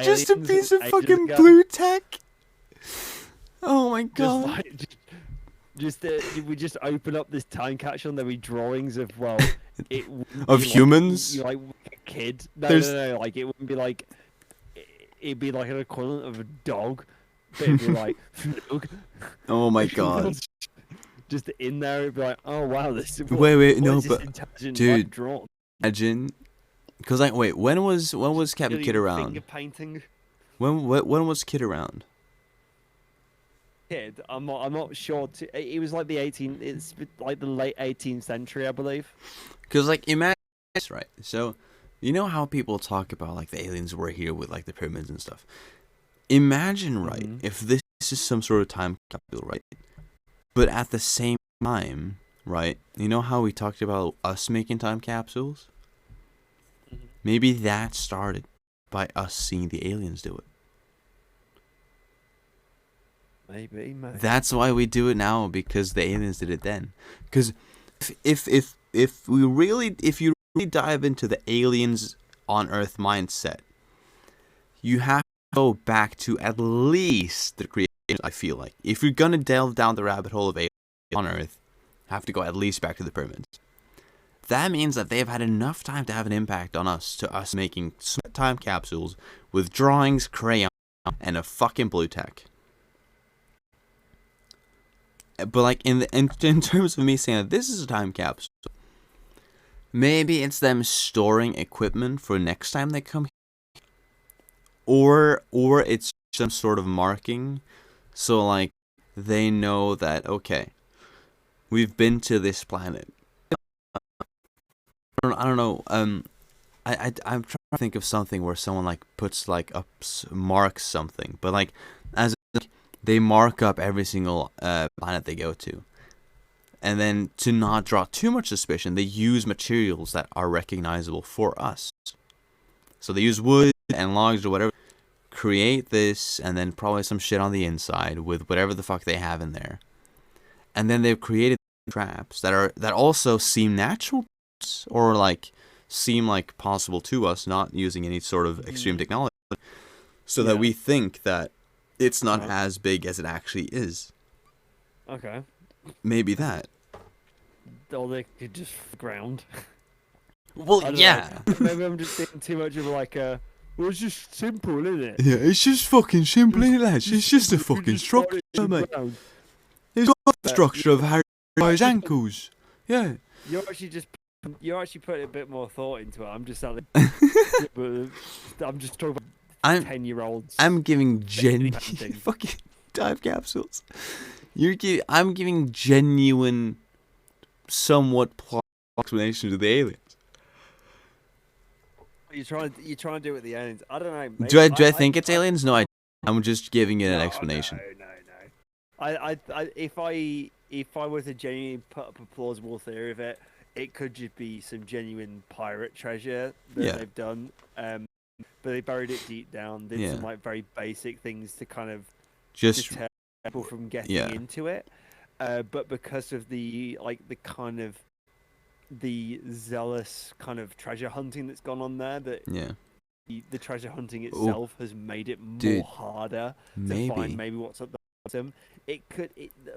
Just a piece of fucking blue tack. Oh my god. We just open up this time capsule and there'll be drawings of of humans, like a kid. No, like it wouldn't be like it'd be like an equivalent of a dog, but it'd be like oh my god. Just in there, it'd be like, oh wow, this. Wait, no, but dude, drawn? Imagine, because like, wait, when was Captain Kidd around? Finger painting. When was Kidd around? Kid, I'm not sure. It was like it's like the late 18th century, I believe. Because like, imagine this, right? So, you know how people talk about like the aliens were here with like the pyramids and stuff. Imagine, right, if this is some sort of time capsule, right? But at the same time, right? You know how we talked about us making time capsules? Maybe that started by us seeing the aliens do it. Maybe. That's why we do it now, because the aliens did it then. Because if you really dive into the aliens on Earth mindset, you have to go back to at least the creation. I feel like if you're gonna delve down the rabbit hole of aliens on Earth, have to go at least back to the pyramids. That means that they've had enough time to have an impact on us, to us making time capsules with drawings, crayon, and a fucking blue tack. But like in terms of me saying that this is a time capsule, maybe it's them storing equipment for next time they come here, or it's some sort of marking, so like they know that, okay, we've been to this planet. I don't know. I'm trying to think of something where someone like puts like marks something, but like as they mark up every single planet they go to. And then to not draw too much suspicion, they use materials that are recognizable for us. So they use wood and logs or whatever, create this, and then probably some shit on the inside with whatever the fuck they have in there. And then they've created traps that also seem natural to us, or like seem like possible to us, not using any sort of extreme technology, so that we think that it's not as big as it actually is. Okay. Maybe that. Or they could just ground. Well, yeah. Maybe I'm just thinking too much of like well, it's just simple, isn't it? Yeah, it's just fucking simple, isn't it, lads? It's just a fucking structure, mate. He's got the structure of Harry Potter's ankles. Yeah. You're actually putting a bit more thought into it. I'm just like, I'm just talking about 10-year-olds. I'm giving fucking time capsules. I'm giving genuine, somewhat plausible explanation to the aliens. You're trying to do it with the aliens. I don't know. Maybe, Do I think it's aliens? No, I'm just giving it an explanation. No. If I were to genuinely put up a plausible theory of it, it could just be some genuine pirate treasure that they've done. But they buried it deep down. Did some like very basic things to kind of just deter people from getting into it. But because of the zealous kind of treasure hunting that's gone on there, the treasure hunting itself has made it more harder to find maybe what's at the bottom. A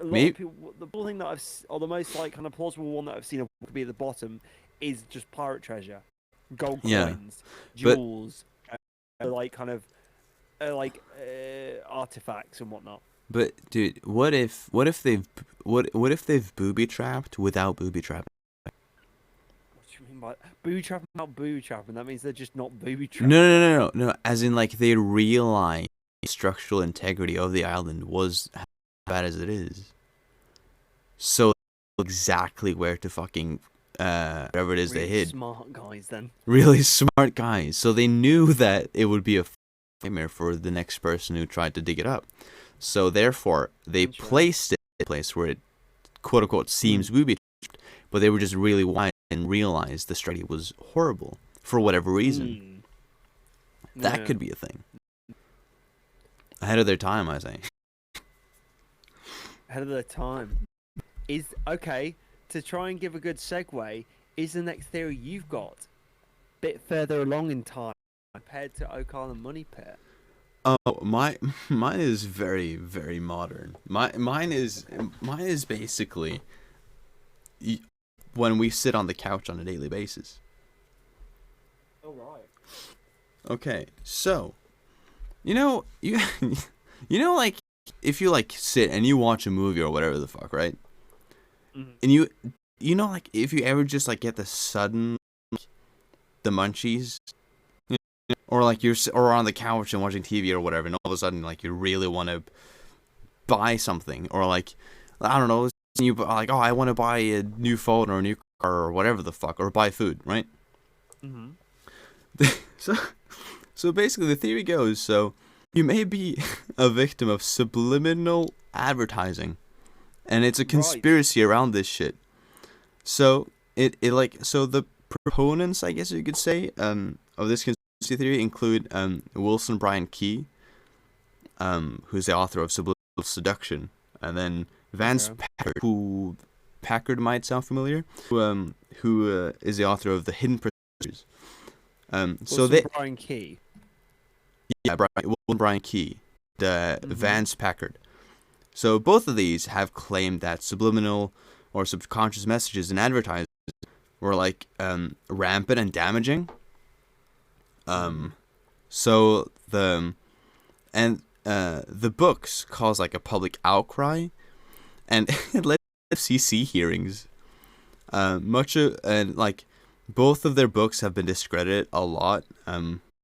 lot of people, the thing that or the most like kind of plausible one that I've seen could be at the bottom is just pirate treasure, gold coins, jewels, artifacts and whatnot. But dude, what if they've booby trapped without booby trapping? Booby trapping without booby trapping? That means they're just not booby trapping. No. As in, like, they realize the structural integrity of the island was as bad as it is. So exactly where to fucking whatever it is really they hid. Smart guys, then. Really smart guys. So they knew that it would be a nightmare for the next person who tried to dig it up. So therefore, they placed it in a place where it, quote unquote, seems booby trapped, but they were just really wise and realized the strategy was horrible for whatever reason. That could be a thing. Ahead of their time, I think. Ahead of their time. To try and give a good segue, is the next theory you've got a bit further along in time compared to Okal and Money Pit? Oh, mine is very, very modern. Mine is basically when we sit on the couch on a daily basis. Oh, right. Okay, so, you know, like, if you, like, sit and you watch a movie or whatever the fuck, right? Mm-hmm. And you know, like, if you ever just, like, get the sudden, the munchies, or, like, or on the couch and watching TV or whatever, and all of a sudden, like, you really want to buy something, or, like, I don't know, you like, oh, I want to buy a new phone or a new car or whatever the fuck, or buy food, right? Mm-hmm. So basically the theory goes, so you may be a victim of subliminal advertising, and it's a conspiracy around this shit. So so the proponents, I guess you could say, of this conspiracy theory include Wilson Bryan Key, who's the author of Subliminal Seduction, and then Vance Packard, who Packard might sound familiar, who is the author of The Hidden Procedures. Bryan Key. Yeah, Bryan Key, Vance Packard. So both of these have claimed that subliminal or subconscious messages in advertising were like rampant and damaging. So the books caused like a public outcry, and it led to FCC hearings. Like both of their books have been discredited a lot.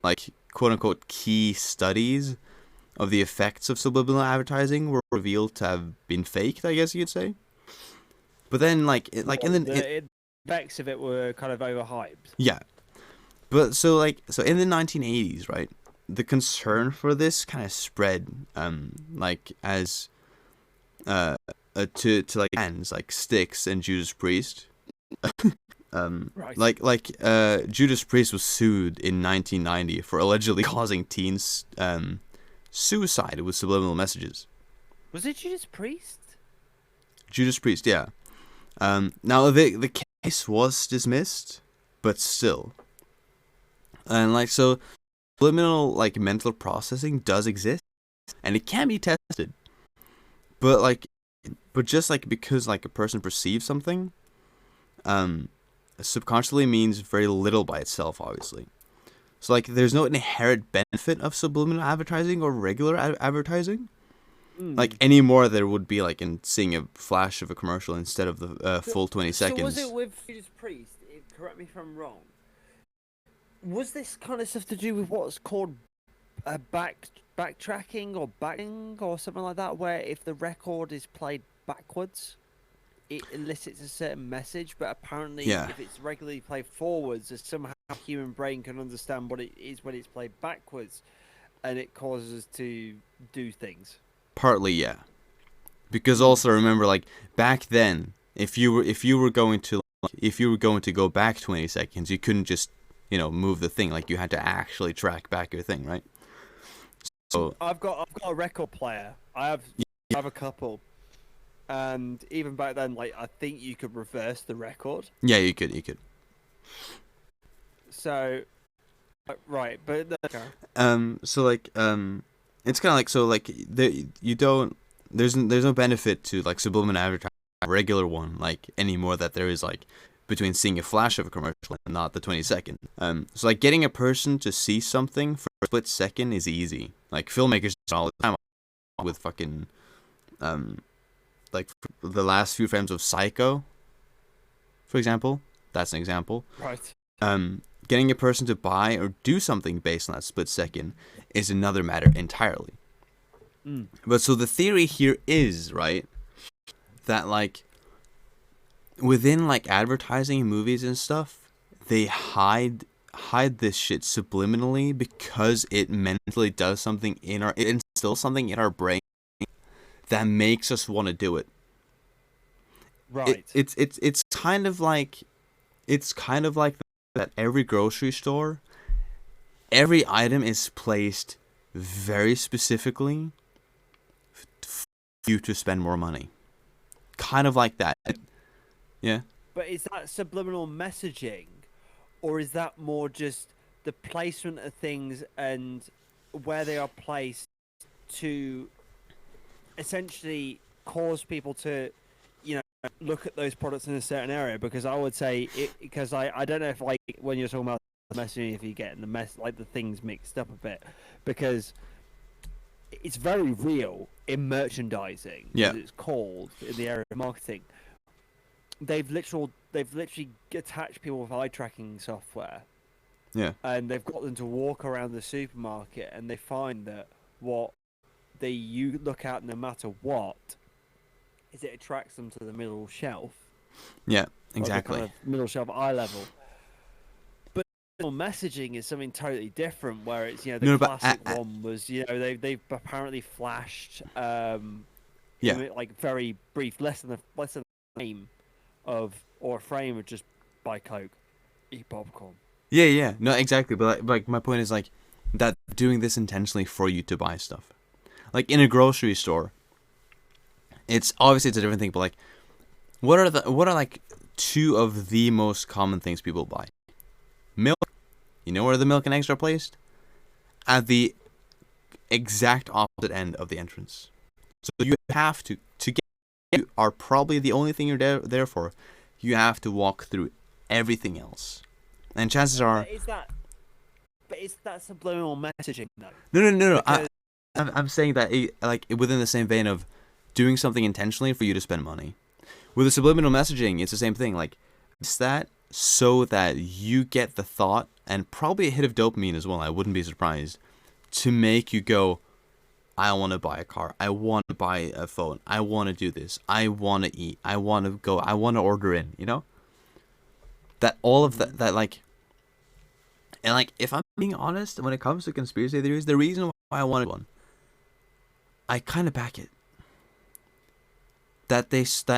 Like quote unquote key studies of the effects of subliminal advertising were revealed to have been faked, I guess you could say. But then, the effects of it were kind of overhyped. Yeah, but so in the 1980s, right? The concern for this kind of spread, as to like bands like Styx and Judas Priest. Right. Judas Priest was sued in 1990 for allegedly causing teens suicide with subliminal messages. Was it Judas Priest? Judas Priest, yeah. Now the case was dismissed, but still. And so subliminal mental processing does exist, and it can be tested. But just because a person perceives something, subconsciously means very little by itself, obviously. So there's no inherent benefit of subliminal advertising or regular advertising. Like anymore, there would be like in seeing a flash of a commercial instead of the full 20 So seconds. was it with Judas Priest? Correct me if I'm wrong. Was this kind of stuff to do with what's called backtracking or backing or something like that, where if the record is played backwards, it elicits a certain message, but apparently if it's regularly played forwards, somehow the human brain can understand what it is when it's played backwards, and it causes us to do things. Partly, yeah. Because also remember, like back then, if you were going to go back 20 seconds, you couldn't just move the thing. Like you had to actually track back your thing, right? So I've got a record player. I have a couple, and even back then, like I think you could reverse the record. Yeah, you could. So, right, but so like it's kind of like so like there's no benefit to like subliminal advertising, regular one, like anymore that there is like between seeing a flash of a commercial and not the 20-second. So like getting a person to see something for a split second is easy. Like filmmakers all the time with fucking like the last few frames of Psycho, for example. That's an example. Right. Getting a person to buy or do something based on that split second is another matter entirely. But so the theory here is, right, that like within like advertising and movies and stuff, they hide this shit subliminally because it mentally does something it instills something in our brain that makes us want to do it. Right. It's kind of like that every grocery store, every item is placed very specifically for you to spend more money. Kind of like that. Yeah. But is that subliminal messaging, or is that more just the placement of things and where they are placed to essentially cause people to, look at those products in a certain area? Because I would say because I don't know if like when you're talking about messaging, if you're getting the things mixed up a bit, because it's very real in merchandising. Yeah. As it's called in the area of marketing. They've literally attached people with eye tracking software. Yeah. And they've got them to walk around the supermarket, and they find that what you look at no matter what is it attracts them to the middle shelf. Yeah, exactly. Kind of middle shelf eye level. But messaging is something totally different, where it's classic one was they've apparently flashed like very brief less than a frame of or a frame of just buy Coke, eat popcorn. Yeah, no, exactly. But like my point is like that doing this intentionally for you to buy stuff, like in a grocery store. It's obviously it's a different thing, but like, what are like two of the most common things people buy? Milk. You know where the milk and eggs are placed? At the exact opposite end of the entrance. So you have to get. You are probably the only thing you're there for. You have to walk through everything else, and chances are. But is that subliminal messaging though? No. I'm saying that like within the same vein of doing something intentionally for you to spend money. With the subliminal messaging, it's the same thing. Like it's that so that you get the thought and probably a hit of dopamine as well. I wouldn't be surprised to make you go, I want to buy a car. I want to buy a phone. I want to do this. I want to eat. I want to go. I want to order in, That all of that like, and like, if I'm being honest, when it comes to conspiracy theories, the reason why I wanted one, I kind of back it. That they place.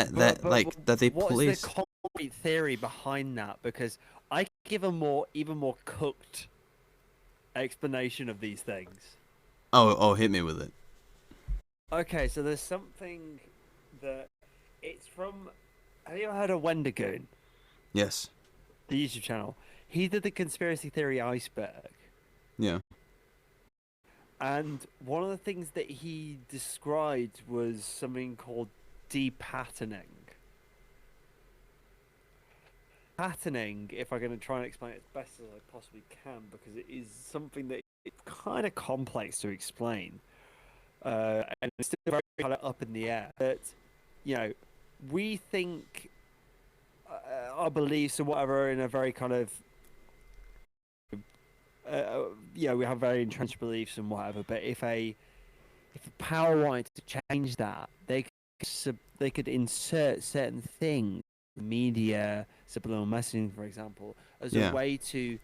What is the concrete theory behind that? Because I could give even more cooked explanation of these things. Oh, hit me with it. Okay, so there's something that it's from. Have you ever heard of Wendigoon? Yes. The YouTube channel. He did the conspiracy theory iceberg. Yeah. And one of the things that he described was something called depatterning. Patterning, if I'm going to try and explain it as best as I possibly can, because it is something that it's kind of complex to explain. And it's still very kind of up in the air. That, we think our beliefs or whatever in a very kind of we have very entrenched beliefs and whatever. But if a power wanted to change that, they could insert certain things, media, subliminal messaging, for example, as a way to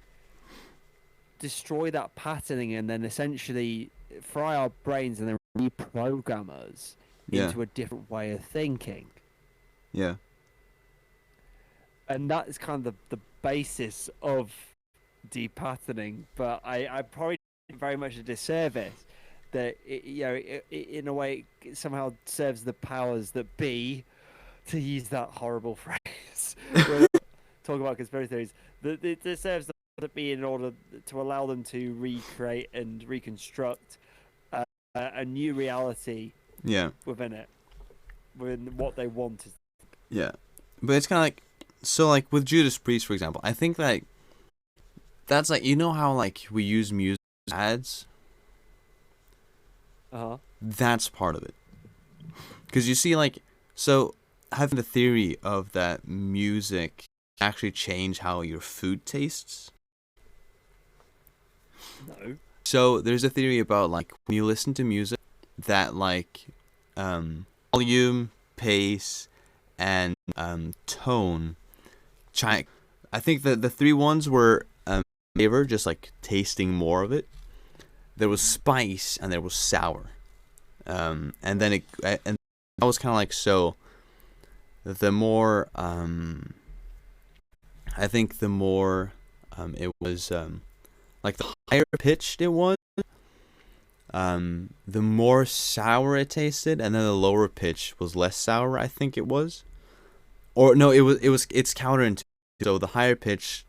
destroy that patterning and then essentially fry our brains and then reprogram us into a different way of thinking. Yeah. And that is kind of the basis of depatterning. But I probably did very much a disservice that it, in a way, it somehow serves the powers that be, to use that horrible phrase. Talk about conspiracy theories. It serves the powers that be in order to allow them to recreate and reconstruct a new reality. Yeah. Within it, within what they want. Yeah, but it's kind of like, so like with Judas Priest, for example, I think like that's like, how like we use music ads. That's part of it, because you see, like, so having the theory of that music actually change how your food tastes. No. So there's a theory about like when you listen to music that like volume, pace, and tone. I think the three ones were flavor, just like tasting more of it. There was spice and there was sour, and then and that was kind of like, so the more I think the more it was like the higher pitched it was, the more sour it tasted, and then the lower pitch was less sour, I think it was. Or no, it's counterintuitive. So the higher pitch,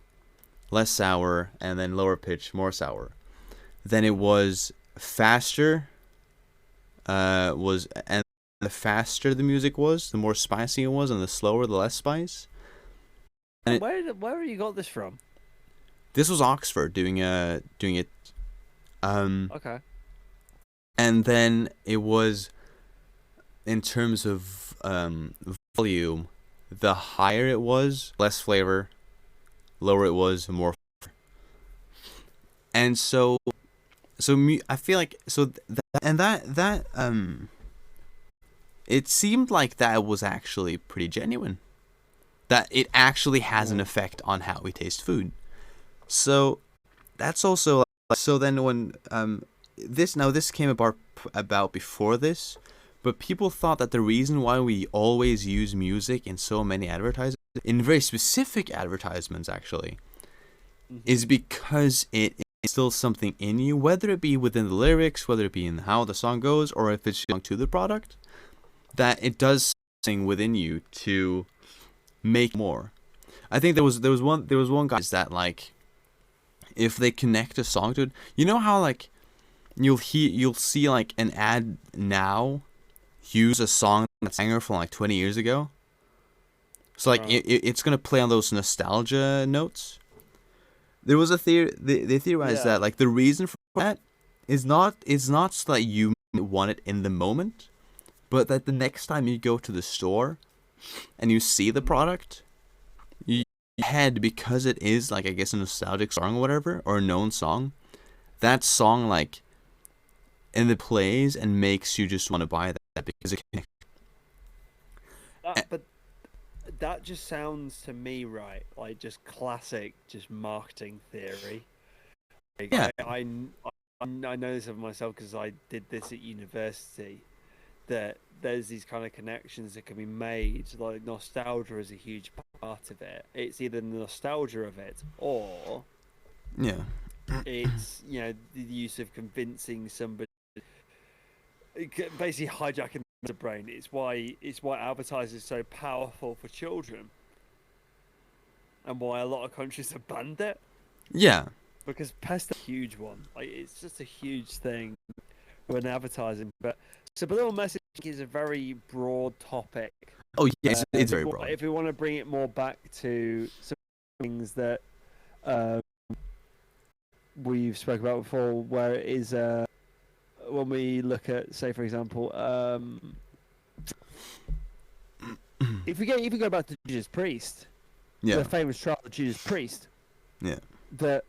less sour, and then lower pitch, more sour. Then it was faster, and the faster the music was, the more spicy it was, and the slower, the less spice. And where you got this from? This was Oxford doing it. Okay. And then it was, in terms of volume, the higher it was, less flavor. Lower it was, more flavor. And so I feel like it seemed like that was actually pretty genuine. That it actually has an effect on how we taste food. So that's also, so then when this came about before this, but people thought that the reason why we always use music in so many advertisements, in very specific advertisements actually, is because it instills something in you, whether it be within the lyrics, whether it be in how the song goes, or if it's to the product, that it does something within you to make more. I think there was one guy that, like, if they connect a song to it, you know how like you'll see like an ad now use a song that's singer from like 20 years ago. So like it's gonna play on those nostalgia notes. There was a theory. They theorized that like the reason for that is not so that you want it in the moment, but that the next time you go to the store and you see the product, your head, because it is like, I guess, a nostalgic song or whatever, or a known song, that song like and it plays and makes you just want to buy that because it connects. But that just sounds to me like just classic, just marketing theory. Like, yeah, I know this of myself because I did this at university. That there's these kind of connections that can be made. Like nostalgia is a huge part of it. It's either the nostalgia of it or it's the use of convincing somebody, basically hijacking the brain. It's why advertising is so powerful for children, and why a lot of countries have banned it. Yeah, because pest is a huge one. Like it's just a huge thing when advertising. But subliminal messaging is a very broad topic. Oh yes, it's very broad. If we want to bring it more back to some things that we've spoken about before, where it is when we look at, say, for example, if we go back to Judas Priest, the famous trial of Judas Priest, the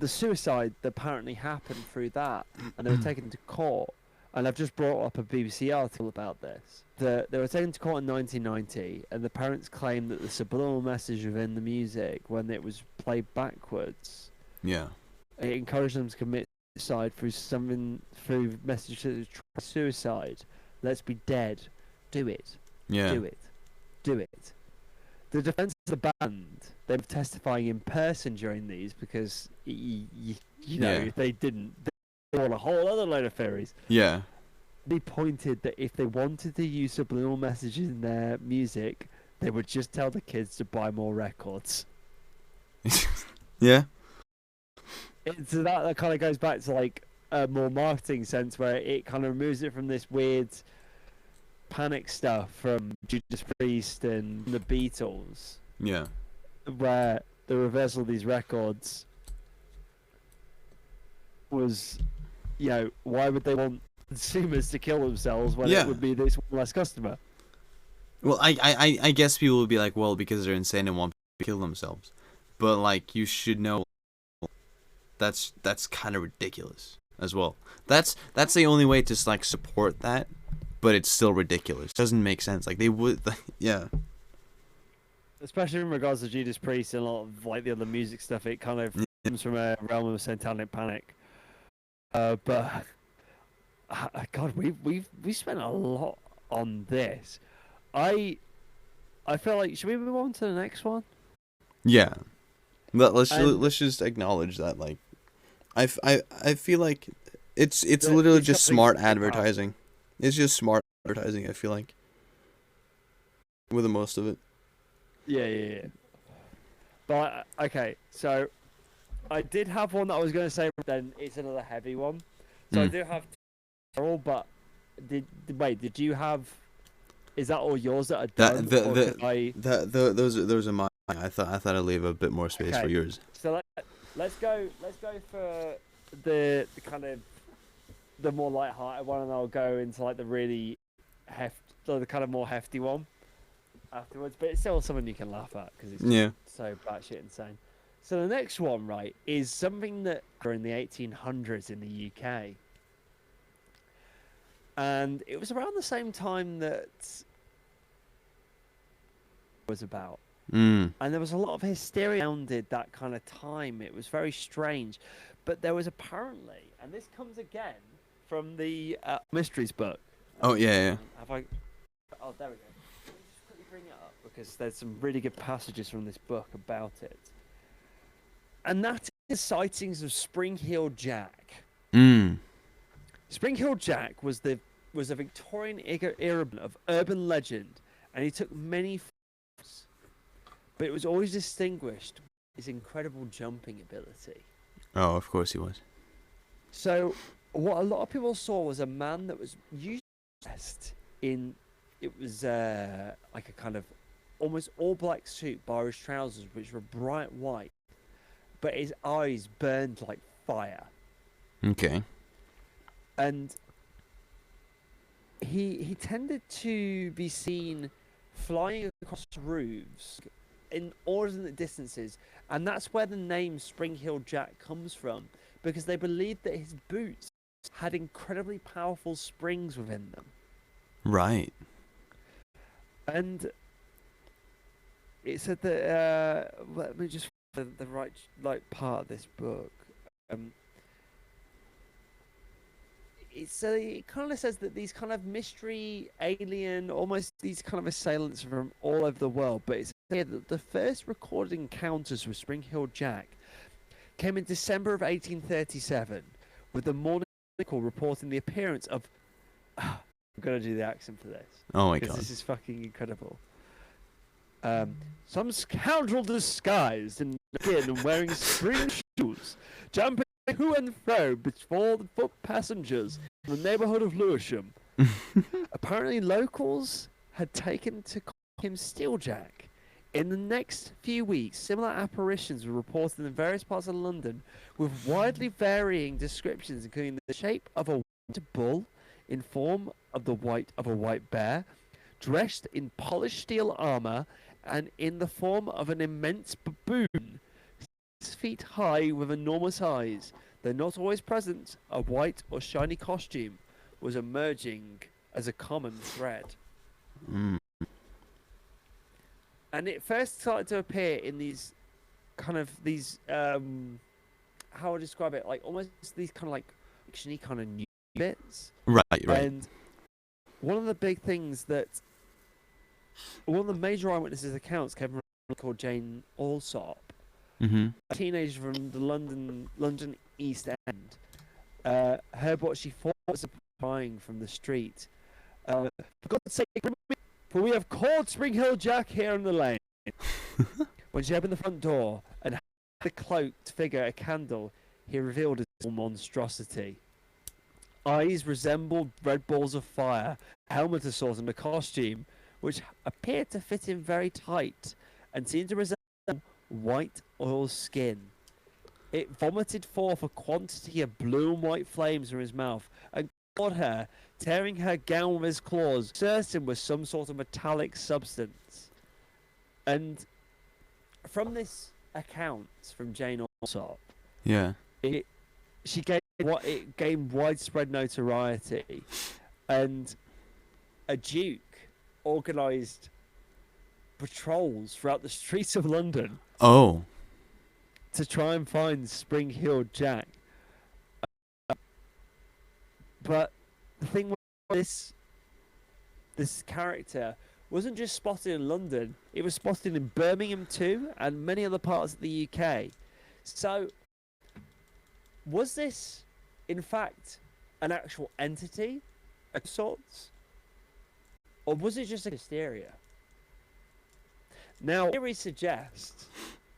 suicide that apparently happened through that, and they were taken to court. And I've just brought up a BBC article about this. They were taken to court in 1990, and the parents claimed that the subliminal message within the music, when it was played backwards, it encouraged them to commit suicide through messages that were suicide. Let's be dead. Do it. Do it. Do it. The defense of the band, they were testifying in person during these because if they didn't, they want a whole other load of theories. Yeah. They pointed that if they wanted to use subliminal messages in their music, they would just tell the kids to buy more records. Yeah. So that kind of goes back to like a more marketing sense, where it kind of removes it from this weird panic stuff from Judas Priest and the Beatles. Yeah. Where the reversal of these records was, why would they want consumers to kill themselves when it would be this one less customer? Well, I guess people would be like, well, because they're insane and want people to kill themselves. But, like, you should know that's kind of ridiculous as well. That's the only way to, like, support that, but it's still ridiculous. It doesn't make sense. Like, they would, Especially in regards to Judas Priest and a lot of, like, the other music stuff, it kind of comes from a realm of satanic panic. But God, we spent a lot on this. I feel like, should we move on to the next one? Yeah, but let's just acknowledge that, like, I feel like it's literally just smart advertising. It's just smart advertising. I feel like with the most of it. Yeah. But okay, so I did have one that I was going to say, but then it's another heavy one. So I do have two, but did you have? Is that all yours that are done? Those are mine. I thought I'd leave a bit more space for yours. So let's go for the kind of the more light-hearted one, and I'll go into like the really the kind of more hefty one afterwards. But it's still something you can laugh at because it's so batshit insane. So the next one, right, is something that in the 1800s in the UK. And it was around the same time that it was about. And there was a lot of hysteria around that kind of time. It was very strange. But there was apparently, and this comes again from the Mysteries book. Oh, yeah. Oh, there we go. Let me just quickly bring it up because there's some really good passages from this book about it. And that is sightings of Spring Heel Jack. Spring Heel Jack was a Victorian era of urban legend, and he took many forms, but it was always distinguished by his incredible jumping ability. Oh, of course he was. So, what a lot of people saw was a man that was usually dressed in, it was like a kind of almost all black suit, bar his trousers, which were bright white, but his eyes burned like fire. Okay. And he tended to be seen flying across roofs in ordinate distances, and that's where the name Spring Heel Jack comes from, because they believed that his boots had incredibly powerful springs within them. Right. And it said that let me just find the right part of this book. It kind of says that these kind of mystery alien, almost these kind of assailants from all over the world, but it's clear that the first recorded encounters with Spring Heel Jack came in December of 1837, with the Morning Chronicle reporting the appearance of. I'm gonna do the accent for this. Oh my god! This is fucking incredible. Some scoundrel disguised in skin and wearing spring shoes, jumping to and fro before the foot passengers in the neighbourhood of Lewisham. Apparently, locals had taken to call him Steeljack. In the next few weeks, similar apparitions were reported in various parts of London, with widely varying descriptions, including the shape of a bull in form of a white bear, dressed in polished steel armor and in the form of an immense baboon, 6 feet high with enormous eyes. Though not always present, a white or shiny costume was emerging as a common thread. Mm. And it first started to appear in these how would I describe it? Like almost these kind of like fictiony kind of new bits. Right. And one of the big things that one of the major eyewitnesses' accounts came from a called Jane Alsop, Mm-hmm. a teenager from the London East End. Heard what she thought was a crying from the street. For God's sake, for we have caught Spring Hill Jack here in the lane. When she opened the front door and had the cloaked figure a candle, he revealed his monstrosity. Eyes resembled red balls of fire, a helmet of sorts, and a costume which appeared to fit him very tight and seemed to resemble white oil skin. It vomited forth a quantity of blue and white flames from his mouth and caught her, tearing her gown with his claws, certain was some sort of metallic substance. And from this account from Jane Alsop, Yeah. it gained widespread notoriety, and a duke organised patrols throughout the streets of London Oh. to try and find Spring Hill Jack. But the thing was, this character wasn't just spotted in London, it was spotted in Birmingham too, and many other parts of the UK. So, was this, in fact, an actual entity of sorts? Or was it just a hysteria? Now, theory suggests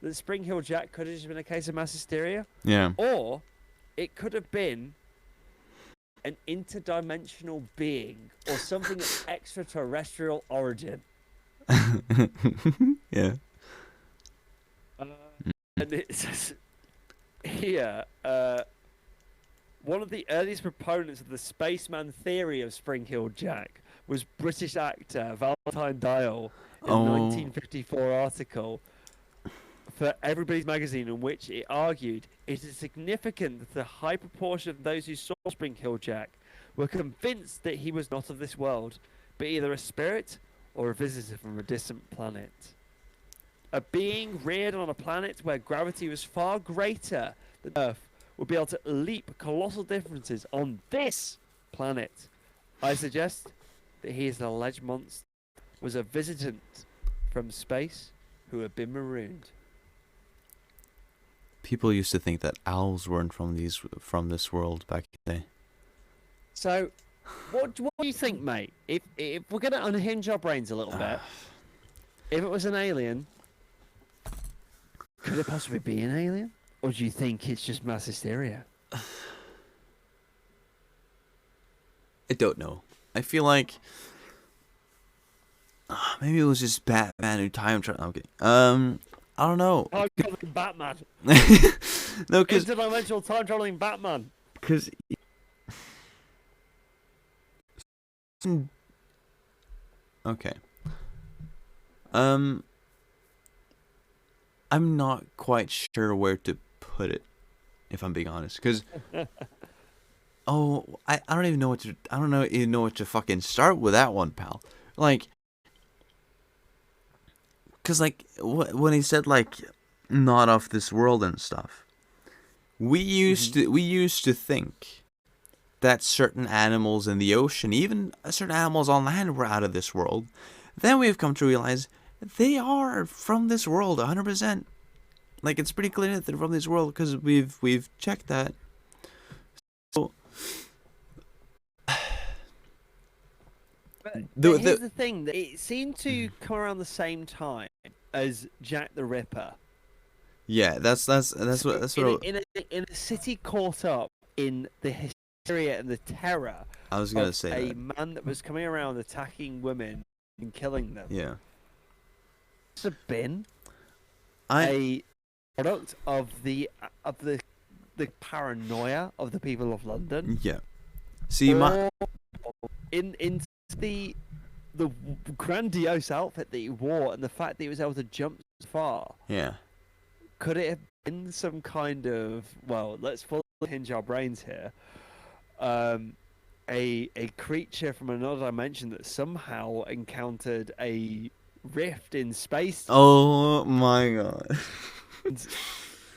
that Spring Hill Jack could have just been a case of mass hysteria. Yeah. Or it could have been an interdimensional being or something of extraterrestrial origin. Yeah. And it says here, one of the earliest proponents of the spaceman theory of Spring Hill Jack was British actor Valentine Dial in a 1954 article for Everybody's Magazine, in which it argued it is significant that a high proportion of those who saw Spring Hill Jack were convinced that he was not of this world, but either a spirit or a visitor from a distant planet. A being reared on a planet where gravity was far greater than Earth would be able to leap colossal differences on this planet. I suggest that he is an alleged monster, was a visitant from space who had been marooned. People used to think that owls weren't from this world back in the day. So, what do you think, mate? If we're going to unhinge our brains a little bit, if it was an alien, could it possibly be an alien? Or do you think it's just mass hysteria? I don't know. I feel like maybe it was just Batman who time traveled. Okay. I don't know. Time traveling Batman. No, because interdimensional time traveling Batman. Because okay. I'm not quite sure where to put it, if I'm being honest. Because I don't even know what to fucking start with that one, pal. Like, because like when he said like not of this world and stuff, we used to think that certain animals in the ocean, even certain animals on land, were out of this world. Then we've come to realize they are from this world 100%. Like, it's pretty clear that they're from this world because we've checked that. So, but here's the thing: that it seemed to come around the same time as Jack the Ripper. Yeah, that's what in a city caught up in the hysteria and the terror. I was gonna say a man that was coming around attacking women and killing them. Yeah. It's been a product of the paranoia of the people of London. Yeah. See, in the grandiose outfit that he wore and the fact that he was able to jump so far. Yeah. Could it have been some kind of, well, let's fully hinge our brains here. A creature from another dimension that somehow encountered a rift in space. Oh my god.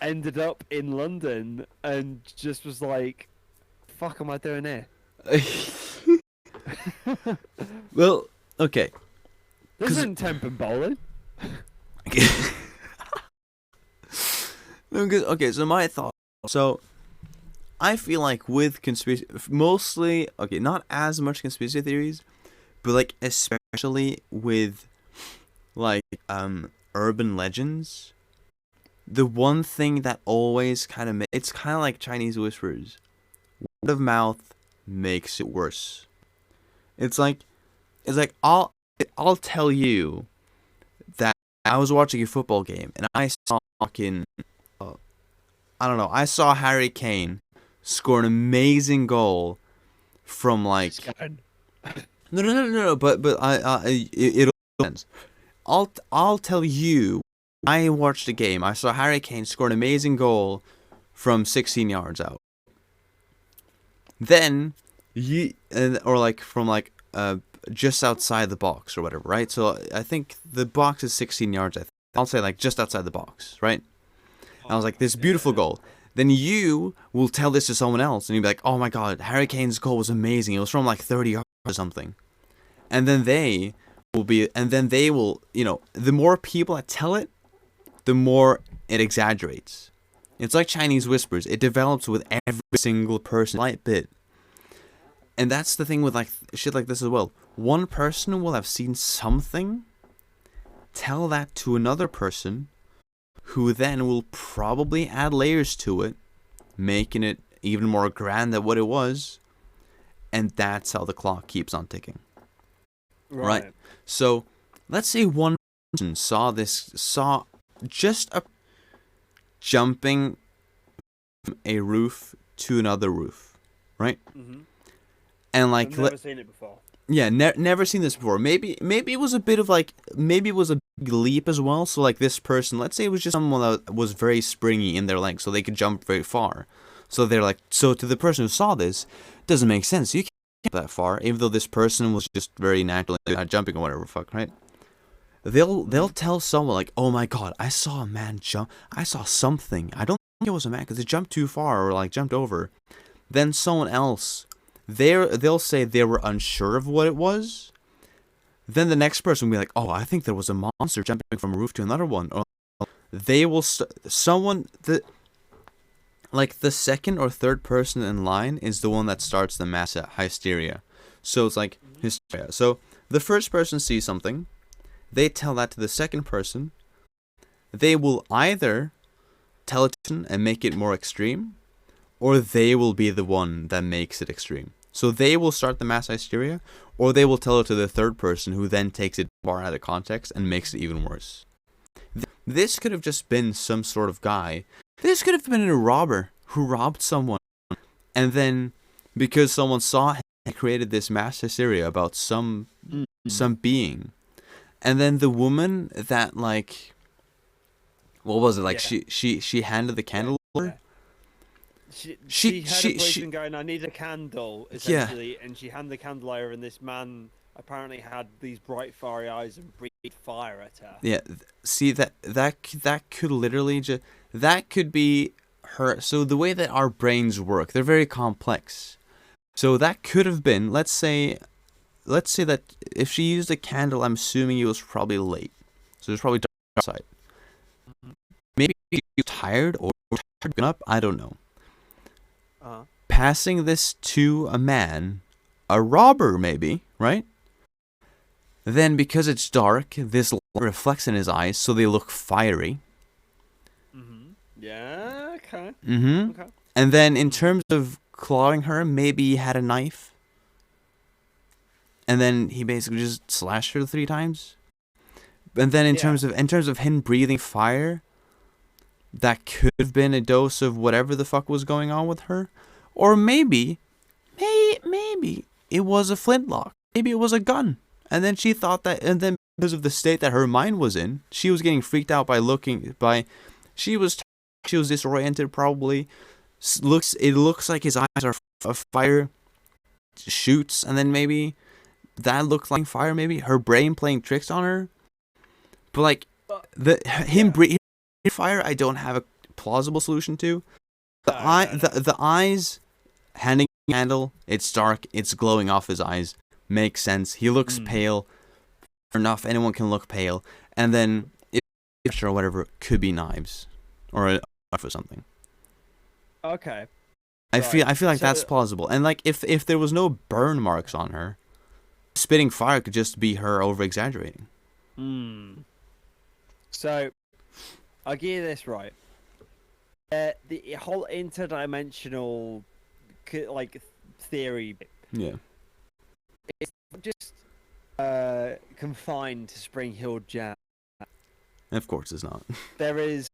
Ended up in London and just was like, "Fuck, am I doing here?" Well, okay. This isn't Temple Bowling. Okay, so my thought. So, I feel like with conspiracy, mostly, okay, not as much conspiracy theories, but like especially with like urban legends, the one thing that always kind of it's kind of like Chinese whispers. Word of mouth makes it worse. It's like I'll tell you that I was watching a football game and I saw fucking I don't know, I saw Harry Kane score an amazing goal from like no, but it'll sense. I'll tell you, I watched a game. I saw Harry Kane score an amazing goal from 16 yards out. Then or like from like just outside the box or whatever, right? So I think the box is 16 yards. I'll say like just outside the box, right? And I was like, this beautiful goal. Then you will tell this to someone else, and you'll be like, oh my god, Harry Kane's goal was amazing. It was from like 30 yards or something. And then they will, you know, the more people that tell it, the more it exaggerates. It's like Chinese whispers. It develops with every single person, slight bit. And that's the thing with like shit like this as well. One person will have seen something, tell that to another person, who then will probably add layers to it, making it even more grand than what it was, and that's how the clock keeps on ticking. Right? So, let's say one person saw just a jumping from a roof to another roof, right? Mm-hmm. And like, I've never seen it before. Yeah, never seen this before. Maybe it was a bit of like, maybe it was a big leap as well. So like this person, let's say it was just someone that was very springy in their legs, so they could jump very far. So they're like, so to the person who saw this, it doesn't make sense. You can't jump that far, even though this person was just very naturally not jumping or whatever, fuck, right? They'll tell someone like, oh my god, I saw a man jump. I saw something. I don't think it was a man because it jumped too far or like jumped over. Then someone else. They'll say they were unsure of what it was. Then the next person will be like, oh, I think there was a monster jumping from a roof to another one. Or they will like the second or third person in line is the one that starts the mass hysteria. So it's like hysteria. So the first person sees something, they tell that to the second person. They will either tell it and make it more extreme, or they will be the one that makes it extreme. So they will start the mass hysteria, or they will tell it to the third person who then takes it far out of context and makes it even worse. This could have just been some sort of guy. This could have been a robber who robbed someone. And then, because someone saw him, he created this mass hysteria about some being. And then the woman that, like, what was it? Like, she handed the candle over? She had a policeman going, I need a candle, essentially, and she handed the candle over, and this man apparently had these bright fiery eyes and breathed fire at her. Yeah, see, that could literally just, that could be her. So the way that our brains work, they're very complex. So that could have been, let's say that if she used a candle, I'm assuming it was probably late. So it was probably dark outside. Maybe she was tired or tired up, I don't know. Passing this to a man, a robber maybe, right? Then because it's dark, this light reflects in his eyes, so they look fiery. Yeah, okay. Okay. And then in terms of clawing her, maybe he had a knife. And then he basically just slashed her 3 times. And then in terms of him breathing fire, that could have been a dose of whatever the fuck was going on with her. Or maybe maybe it was a flintlock. Maybe it was a gun. And then she thought that, and then because of the state that her mind was in, she was getting freaked out she was disoriented probably. It looks like his eyes are fire shoots, and then maybe that looked like fire. Maybe her brain playing tricks on her. But like him breathing fire, I don't have a plausible solution to. The eyes, handing candle. It's dark. It's glowing off his eyes. Makes sense. He looks pale. Fair enough. Anyone can look pale. And then, or whatever, could be knives, or a knife or something. Okay. I feel like that's plausible. And like if there was no burn marks on her, spitting fire could just be her over exaggerating. So, I'll give you this right. The whole interdimensional like theory. Yeah. It's just confined to Spring Hill Jam. Of course, it's not. There is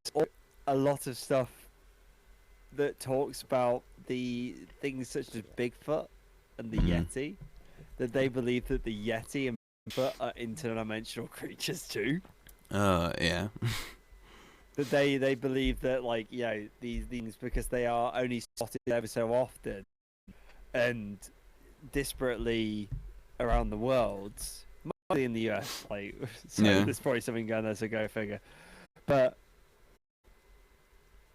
a lot of stuff that talks about the things such as Bigfoot and the Yeti. That they believe that the Yeti and Bigfoot are interdimensional creatures too. Yeah. That they believe that, like, these things, because they are only spotted ever so often and disparately around the world, mostly in the US, like, so there's probably something going there, so go figure. But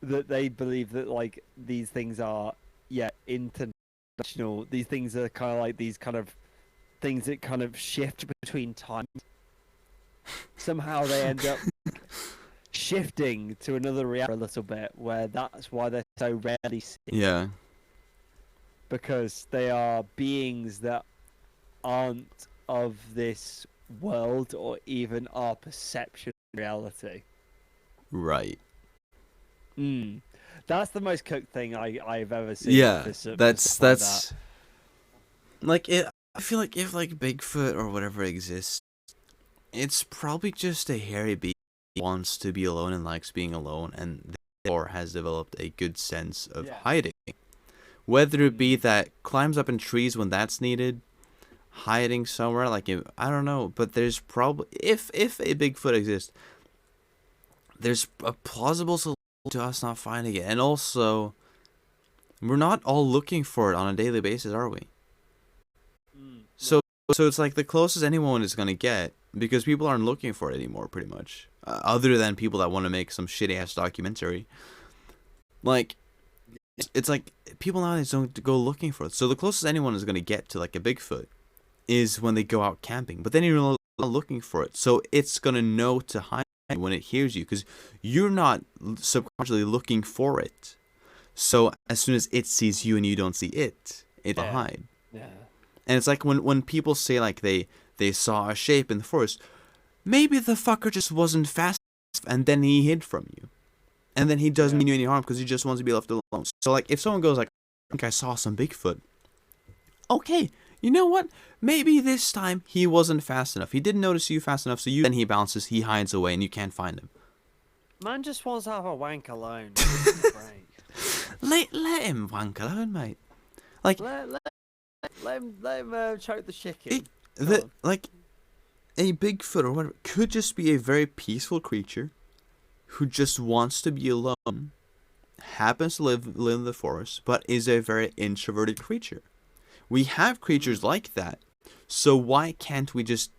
that they believe that, like, these things are international. These things are kind of like these kind of things that kind of shift between time. Somehow they end up shifting to another reality a little bit, where that's why they're so rarely seen. Yeah. Because they are beings that aren't of this world or even our perception of reality. Right. That's the most cooked thing I've ever seen. Yeah, that's like it. I feel like if like Bigfoot or whatever exists, it's probably just a hairy beast who wants to be alone and likes being alone, and therefore has developed a good sense of hiding. Whether it be that climbs up in trees when that's needed, hiding somewhere, like I don't know, but there's probably if a Bigfoot exists, there's a plausible solution to us not finding it, and also we're not all looking for it on a daily basis, are we? So it's like the closest anyone is gonna get, because people aren't looking for it anymore, pretty much. Other than people that want to make some shitty ass documentary, like it's like people nowadays don't go looking for it. So the closest anyone is gonna get to like a Bigfoot is when they go out camping. But then you're not looking for it, so it's gonna know to hide when it hears you, because you're not subconsciously looking for it. So as soon as it sees you and you don't see it, it'll hide. Yeah. And it's like when people say like they saw a shape in the forest, maybe the fucker just wasn't fast enough and then he hid from you. And then he doesn't mean you any harm because he just wants to be left alone. So like if someone goes like, I think I saw some Bigfoot. Okay, you know what? Maybe this time he wasn't fast enough. He didn't notice you fast enough, so then he bounces, he hides away, and you can't find him. Man just wants to have a wank alone. Let him wank alone, mate. Like let him choke the chicken. Like a Bigfoot or whatever could just be a very peaceful creature who just wants to be alone, happens to live in the forest, but is a very introverted creature. We have creatures like that, so why can't we just,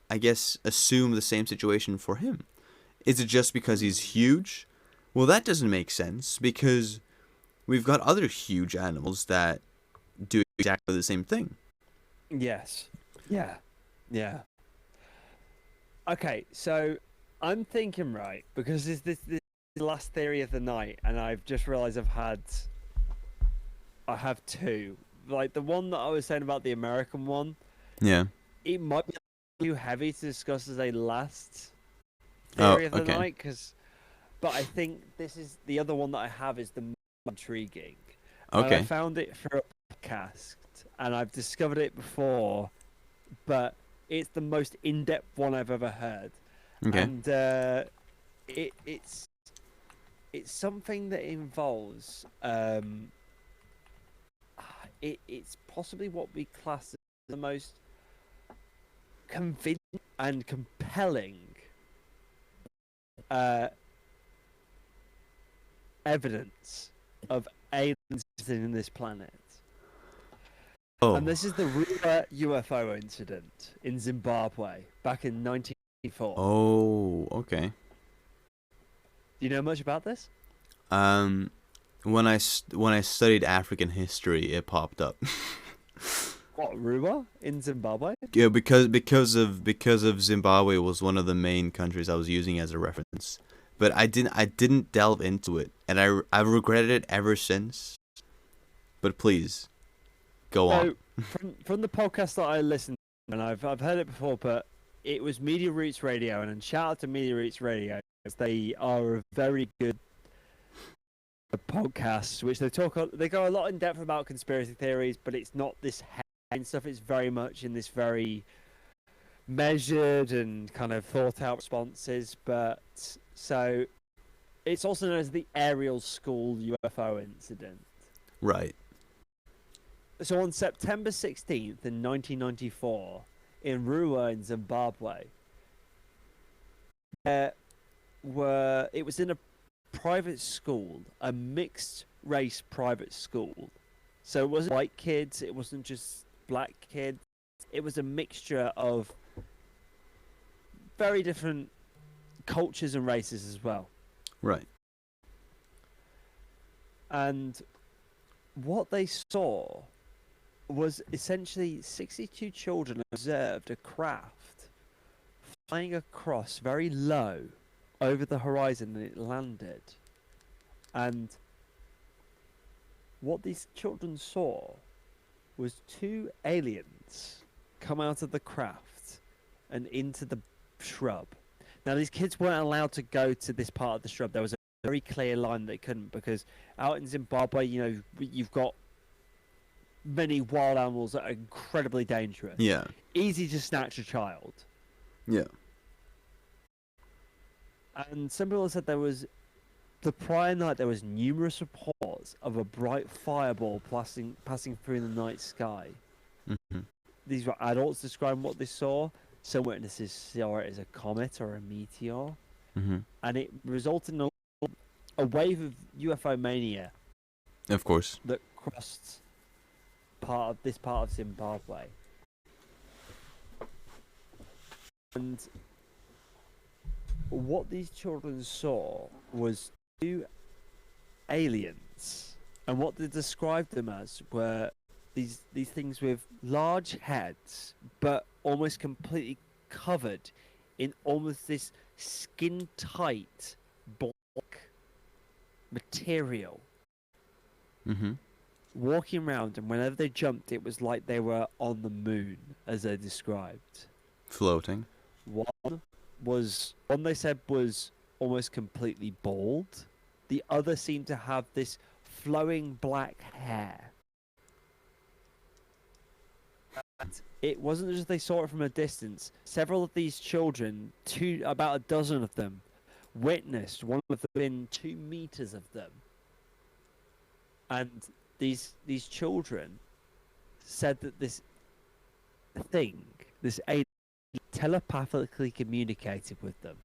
I guess, assume the same situation for him? Is it just because he's huge? Well, that doesn't make sense, because we've got other huge animals that do exactly the same thing. Yes. Yeah. Okay, so I'm thinking, right, because this is the last theory of the night, and I've just realised I have two. Like the one that I was saying about the American one. Yeah. It might be too heavy to discuss as a last theory of the night, but I think this is the other one that I have is the most intriguing. Okay. And I found it for a podcast, and I've discovered it before, but it's the most in-depth one I've ever heard. Okay. And it's it's possibly what we class as the most convincing and compelling evidence of aliens visiting this planet. Oh. And this is the Rua UFO incident in Zimbabwe back in 1994. Oh, okay. Do you know much about this? When I studied African history, it popped up. What, Rua in Zimbabwe? Yeah, because of Zimbabwe was one of the main countries I was using as a reference. But I didn't delve into it, and I've regretted it ever since. But please, go on. From the podcast that I listened to, and I've heard it before, but it was Media Roots Radio, and shout out to Media Roots Radio, because they are a very good podcast, which they go a lot in depth about conspiracy theories, but it's not this headline stuff. It's very much in this very measured and kind of thought out responses. But so it's also known as the Ariel School UFO incident. Right. So on September 16th in 1994, in Rua in Zimbabwe, it was in a private school, a mixed race private school. So it wasn't white kids, it wasn't just black kids, it was a mixture of very different cultures and races as well. Right. And what they saw was essentially 62 children observed a craft flying across very low over the horizon, and it landed. And what these children saw was two aliens come out of the craft and into the shrub. Now, these kids weren't allowed to go to this part of the shrub. There was a very clear line they couldn't, because out in Zimbabwe, you've got many wild animals that are incredibly dangerous. Yeah. Easy to snatch a child. Yeah. And some people said the prior night there was numerous reports of a bright fireball passing through the night sky. Mm-hmm. These were adults describing what they saw. Some witnesses saw it as a comet or a meteor. Mm-hmm. And it resulted in a wave of UFO mania. Of course. That crossed this part of Zimbabwe. And what these children saw was two aliens, and what they described them as were these things with large heads, but almost completely covered in almost this skin-tight black material. Mm-hmm. Walking around, and whenever they jumped, it was like they were on the moon, as they described. Floating. One they said was almost completely bald. The other seemed to have this flowing black hair. And it wasn't just they saw it from a distance. Several of these children, about a dozen of them, witnessed one of them within 2 meters of them. And these children said that this alien, telepathically communicated with them.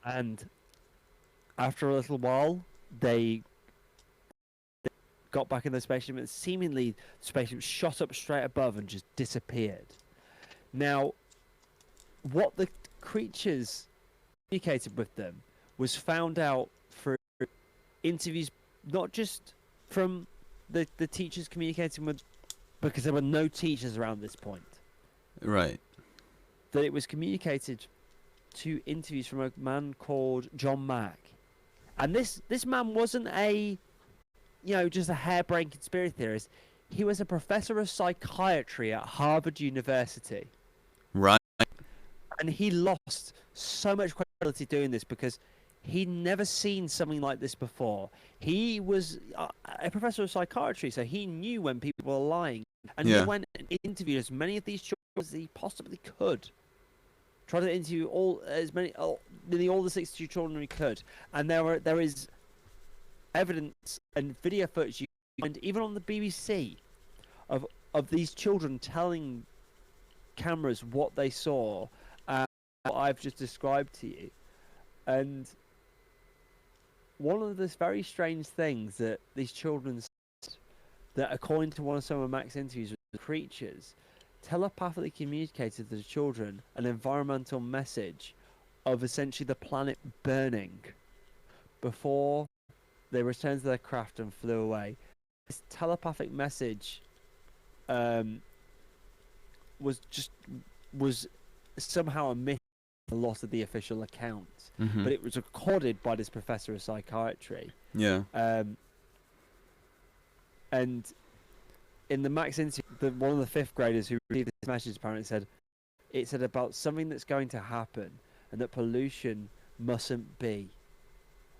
And after a little while, they got back in the spaceship, and seemingly the spaceship shot up straight above and just disappeared. Now, what the creatures communicated with them was found out through interviews, not just from the teachers communicating with, because there were no teachers around this point. Right. That it was communicated to interviews from a man called John Mack. And this man wasn't just a harebrained conspiracy theorist. He was a professor of psychiatry at Harvard University. Right. And he lost so much credibility doing this because he'd never seen something like this before. He was a professor of psychiatry, so he knew when people were lying. And he went and interviewed as many of these children as he possibly could. Tried to interview nearly all the 62 children he could. And there is evidence and video footage you and even on the BBC, of these children telling cameras what they saw, what I've just described to you. And one of the very strange things that these children said, that according to one of some of Mac's interviews with the creatures, telepathically communicated to the children an environmental message of essentially the planet burning before they returned to their craft and flew away. This telepathic message was somehow omitted from a lot of the official accounts, but it was recorded by this professor of psychiatry. Yeah. And in the Max interview, one of the fifth graders who received this message apparently said, it said about something that's going to happen and that pollution mustn't be.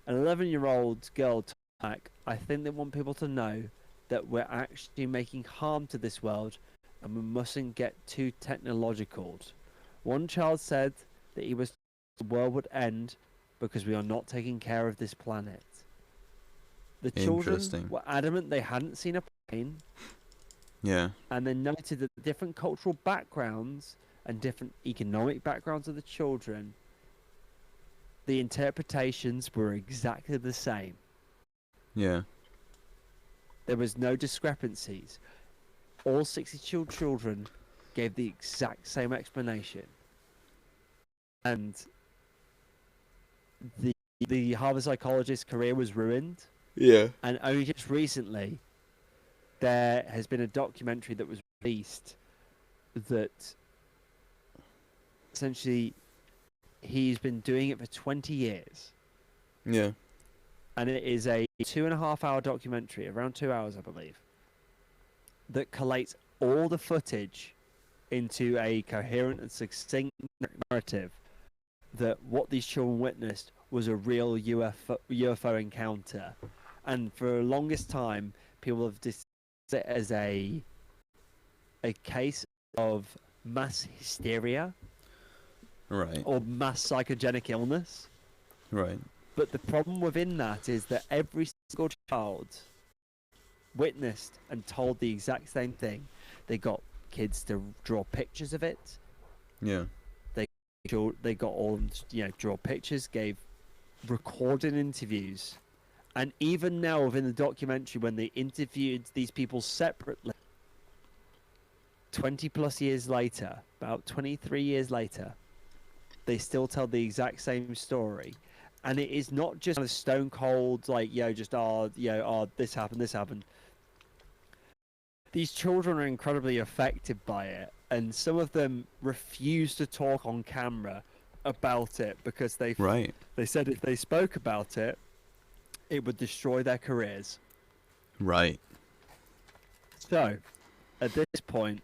An 11-year-old girl told Mac, I think they want people to know that we're actually making harm to this world and we mustn't get too technological. One child said that he was told the world would end because we are not taking care of this planet. The children were adamant they hadn't seen a plane. Yeah. And they noted that the different cultural backgrounds and different economic backgrounds of the children, the interpretations were exactly the same. Yeah. There was no discrepancies. All 62 children gave the exact same explanation. And the Harvard psychologist's career was ruined. Yeah. And only just recently, there has been a documentary that was released that essentially he's been doing it for 20 years. Yeah. And it is a 2.5-hour documentary, around 2 hours, I believe, that collates all the footage into a coherent and succinct narrative that what these children witnessed was a real UFO encounter. And for the longest time, people have dismissed it as a case of mass hysteria. Right. Or mass psychogenic illness. Right. But the problem within that is that every single child witnessed and told the exact same thing. They got kids to draw pictures of it. Yeah. They got all of them to, draw pictures, gave recorded interviews. And even now within the documentary, when they interviewed these people separately, 20 plus years later, about 23 years later, they still tell the exact same story. And it is not just a stone cold, this happened. These children are incredibly affected by it. And some of them refuse to talk on camera about it because they said if they spoke about it, it would destroy their careers. Right. So, at this point,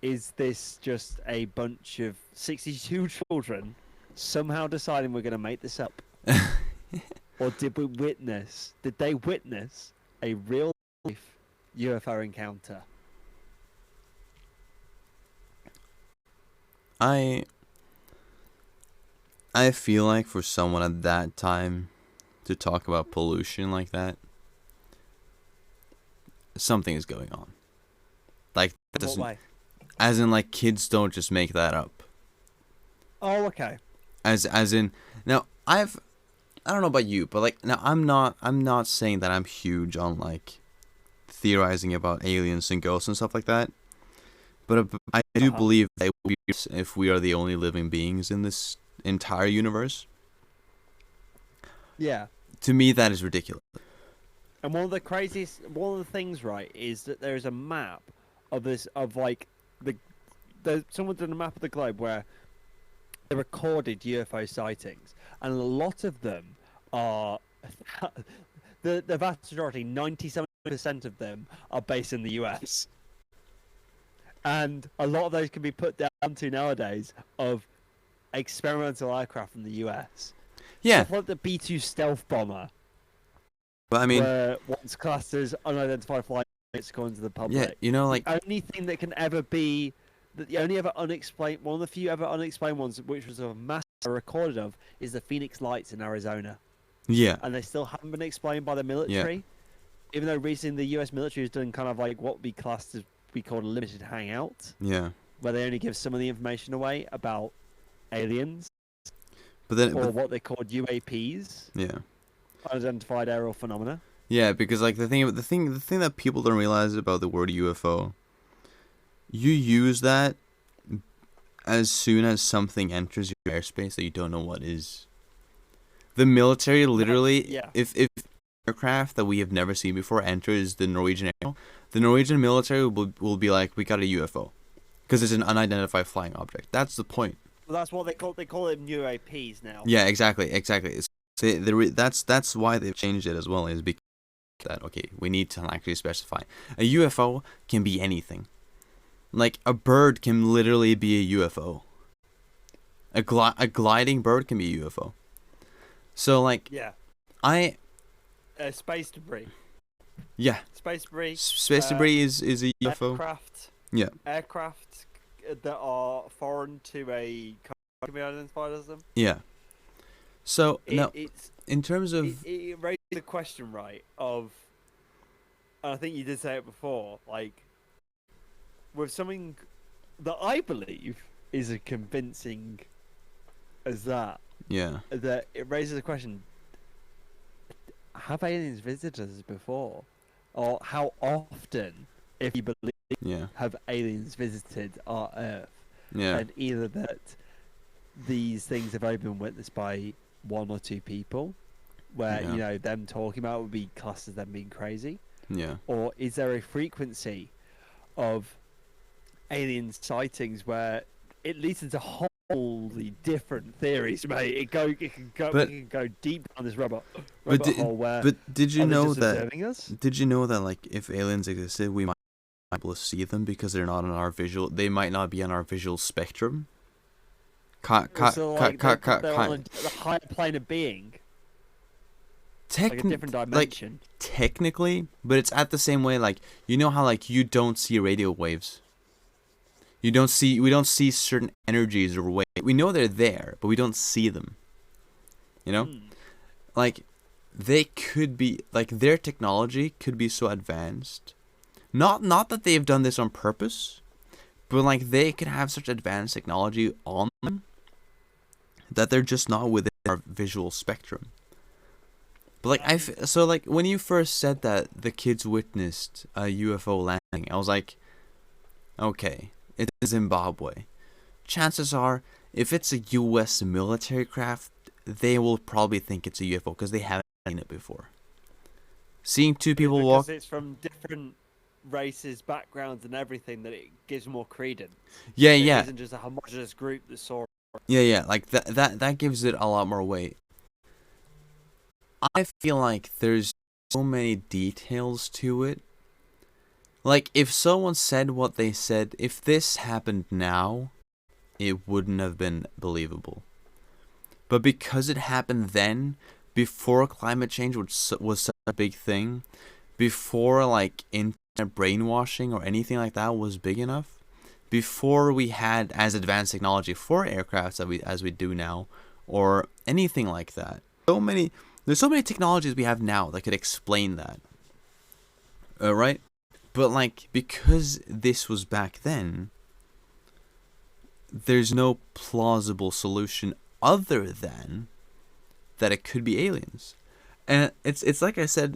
is this just a bunch of 62 children somehow deciding we're going to make this up? Or did they witness a real life UFO encounter? I feel like for someone at that time to talk about pollution like that, something is going on. Like that doesn't, what way? As in like kids don't just make that up. Oh, okay. As in now I don't know about you, but like now I'm not saying that I'm huge on like theorizing about aliens and ghosts and stuff like that. But I do believe that if we are the only living beings in this entire universe. Yeah. To me, that is ridiculous. And one of the things, right, is that there is a map of someone did a map of the globe where they recorded UFO sightings, and a lot of them are the vast majority, 97% of them, are based in the US. And a lot of those can be put down to nowadays of experimental aircraft from the US. Yeah. Stuff like the B-2 stealth bomber. But I mean, where once classed as unidentified flight according to the public. Yeah, like the only thing that can ever be, the only ever unexplained, one of the few ever unexplained ones, which was a mass recorded of, is the Phoenix Lights in Arizona. Yeah. and they still haven't been explained by the Yeah. military. Even though recently the US military has done kind of like what we classed as we called a limited hangout, Yeah. where they only give some of the information away about aliens But then, or what they called UAPs, yeah. unidentified aerial phenomena. Yeah, because like the thing that people don't realize about the word UFO, you use that as soon as something enters your airspace that you don't know what is. The military literally, Yeah. if aircraft that we have never seen before enters the Norwegian air, the Norwegian military will be like, we got a UFO, because it's an unidentified flying object. That's the point. Well, that's what they call them UAPs now. Yeah, exactly. That's why they've changed it as well, is because that, okay, we need to actually specify. A UFO can be anything. Like, a bird can literally be a UFO. A gliding bird can be a UFO. So, like, Yeah. Space debris. Yeah. Space debris. Space debris is a UFO. Aircraft. Yeah. Aircraft that are foreign to a country can be identified as them. Yeah. So, now, it's in terms of... It raises the question, right, of... And I think you did say it before, like... With something that I believe is as convincing as that... Yeah. That it raises the question... Have aliens visited us before? Or how often, if you believe, Yeah. have aliens visited our Earth? Yeah. And either that these things have only been witnessed by one or two people, where, Yeah. you know, them talking about it would be classed as them being crazy? Yeah. Or is there a frequency of alien sightings where it leads into wholly different theories, mate? We can go deep down this rabbit hole where... But did you are they know just that... observing us? Did you know that, like, if aliens existed, we might not be able to see them because they're not on our visual... They might not be on our visual spectrum? They're on the higher plane of being. Like a different dimension. Like, technically, but it's at the same way, like, you know how, like, you don't see radio waves? We don't see certain energies or waves. We know they're there, but we don't see them. You know? Like, they could be, like, their technology could be so advanced. Not that they've done this on purpose, but, like, they could have such advanced technology on them that they're just not within our visual spectrum. But, like, so, like, when you first said that the kids witnessed a UFO landing, I was like, okay, it's Zimbabwe. Chances are, if it's a U.S. military craft, they will probably think it's a UFO because they haven't seen it before. Seeing two people walk... Because it's from different races, backgrounds, and everything, that it gives more credence. Yeah, It yeah. isn't just a homogenous group that saw it. Yeah, like, that gives it a lot more weight. I feel like there's so many details to it. Like, if someone said what they said, if this happened now, it wouldn't have been believable. But because it happened then, before climate change was such a big thing, before, like, internet brainwashing or anything like that was big enough, before we had as advanced technology for aircraft as we do now, or anything like that, there's so many technologies we have now that could explain that. Right? But, like, because this was back then, there's no plausible solution other than that it could be aliens. And it's like I said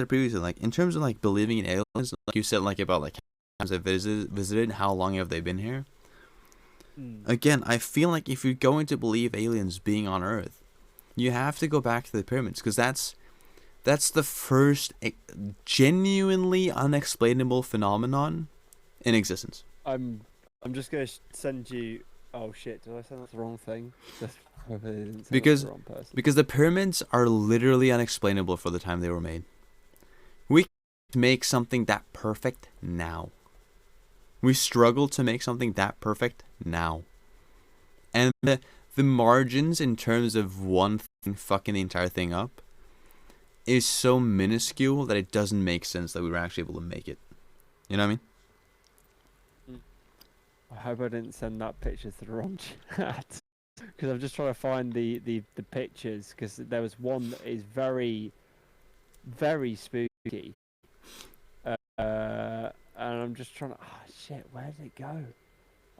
previously, like, in terms of, like, believing in aliens, like you said, like, about, like, how many times they visited and how long have they been here. Again, I feel like if you're going to believe aliens being on Earth, you have to go back to the pyramids, because that's the first genuinely unexplainable phenomenon in existence. I'm just gonna send you... Oh shit! Did I send that the wrong thing? Because the wrong person. Because the pyramids are literally unexplainable for the time they were made. We can't make something that perfect now. We struggle to make something that perfect now. And the margins in terms of one thing fucking the entire thing up is so minuscule that it doesn't make sense that we were actually able to make it. You know what I mean? I hope I didn't send that picture to the wrong chat. because I'm just trying to find the pictures, because there was one that is very, very spooky. And I'm just trying to. Oh shit! Where did it go?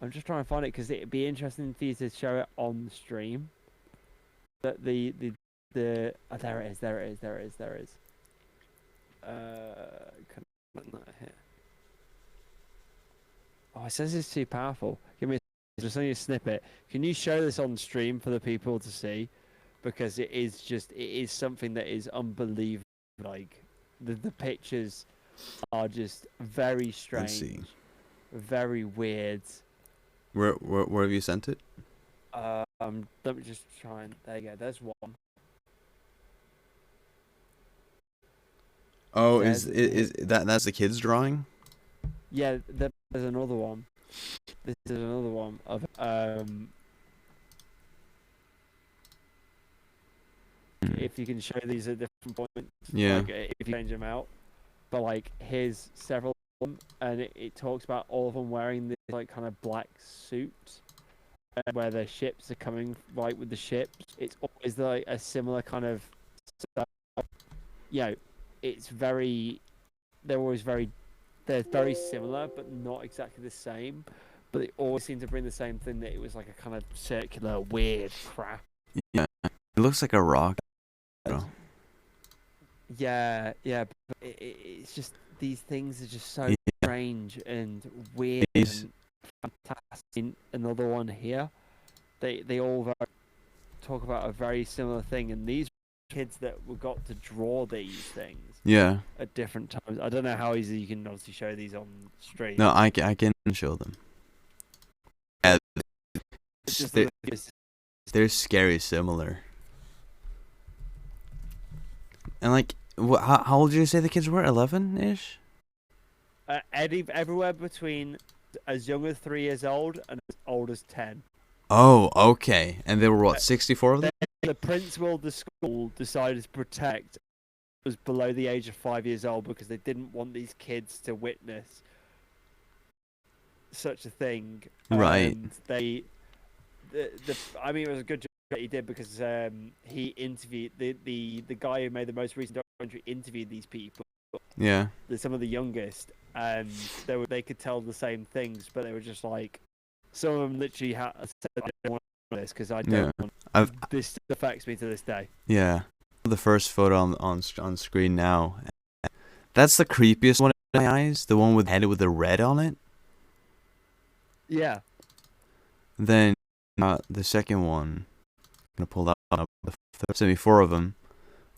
I'm just trying to find it because it'd be interesting for you to show it on the stream. That the oh, there it is. There it is. There it is. There it is. Can I put that here? Oh, it says it's too powerful. Give me just only a snippet. Can you show this on stream for the people to see? Because it is something that is unbelievable. Like the pictures are just very strange. Let's see. Very weird. Where have you sent it? Let me just try and there you go. There's one. Oh, is that's the kid's drawing? Yeah, there's another one. This is another one of if you can show these at different points. Yeah. Like, if you change them out, but like here's several of them, and it talks about all of them wearing this like kind of black suit, where their ships are coming right with the ships. It's always like a similar kind of style. You know, it's very. They're always very. They're very similar, but not exactly the same. But they always seem to bring the same thing. That it was like a kind of circular, weird crap. Yeah, it looks like a rock. Yeah. But it's just these things are just so strange and weird and fantastic. Another one here. They all talk about a very similar thing, and these kids that we got to draw these things. Yeah. At different times. I don't know how easy you can obviously show these on stream. No, I can show them. They're scary similar. And like, how old did you say the kids were? 11-ish? Everywhere between as young as 3 years old and as old as 10. Oh, okay. And there were what, 64 of them? The principal of the school decided to protect was below the age of 5 years old because they didn't want these kids to witness such a thing. Right. And I mean, it was a good job that he did because he interviewed the guy who made the most recent documentary interviewed these people. Yeah. Some of the youngest, and they could tell the same things, but they were just like, some of them literally said, I don't want this because I don't want this affects me to this day. Yeah. The first photo on screen now. That's the creepiest one in my eyes. The one with the head with the red on it. Yeah. Then the second one. I'm gonna pull that up. There's 4 of them.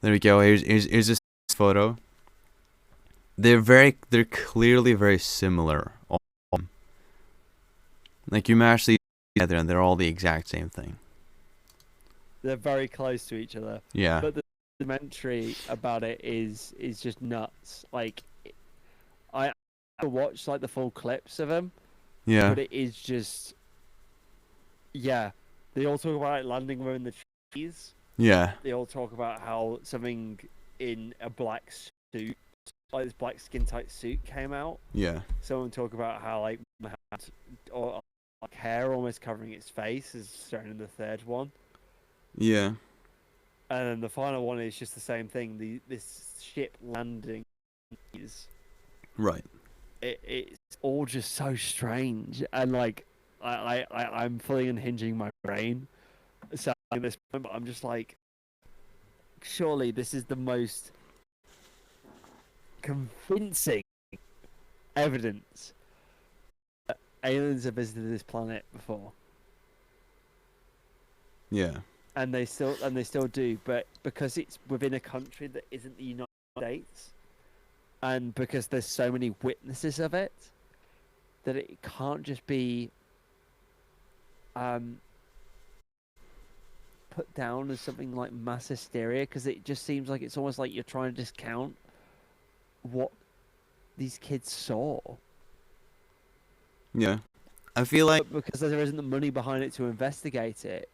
There we go. Here's this photo. They're clearly very similar. Like you mash these together and they're all the exact same thing. They're very close to each other. Yeah. But the documentary about it is just nuts. Like, I watched like the full clips of them. Yeah. But it is just, yeah. They all talk about like, landing them in the trees. Yeah. They all talk about how something in a black suit, like this black skin tight suit, came out. Yeah. Someone talk about how like had or like hair almost covering its face is shown in the third one. Yeah. And then the final one is just the same thing. This ship landing is right. It's all just so strange, and like I'm fully unhinging my brain at this point, but I'm just like, surely this is the most convincing evidence that aliens have visited this planet before. Yeah. And they still do, but because it's within a country that isn't the United States, and because there's so many witnesses of it, that it can't just be put down as something like mass hysteria, because it just seems like it's almost like you're trying to discount what these kids saw. Yeah. I feel like because there isn't the money behind it to investigate it.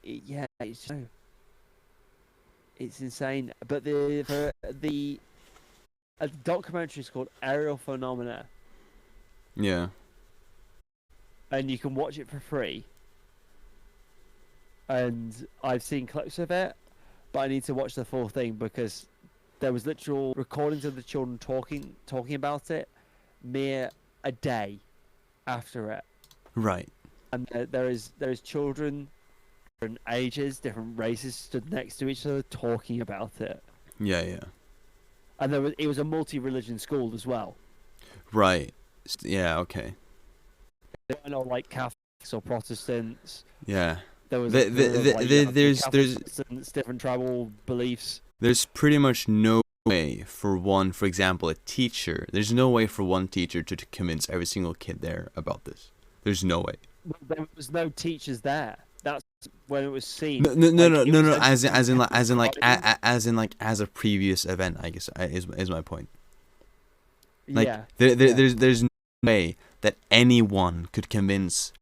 Yeah, it's insane. But a documentary is called Aerial Phenomena. Yeah. and you can watch it for free. And I've seen clips of it, but I need to watch the full thing because there was literal recordings of the children talking about it mere a day after it. Right. And there is children, different ages, different races stood next to each other talking about it. Yeah, yeah. And it was a multi-religion school as well. Right. Yeah, okay. They weren't all like Catholics or Protestants. Yeah. There was There's different tribal beliefs. There's pretty much no way for example, a teacher. There's no way for one teacher to convince every single kid there about this. There's no way. There was no teachers there. That's when it was seen. No. As a previous event, I guess is my point. Like, yeah. There's no way that anyone could convince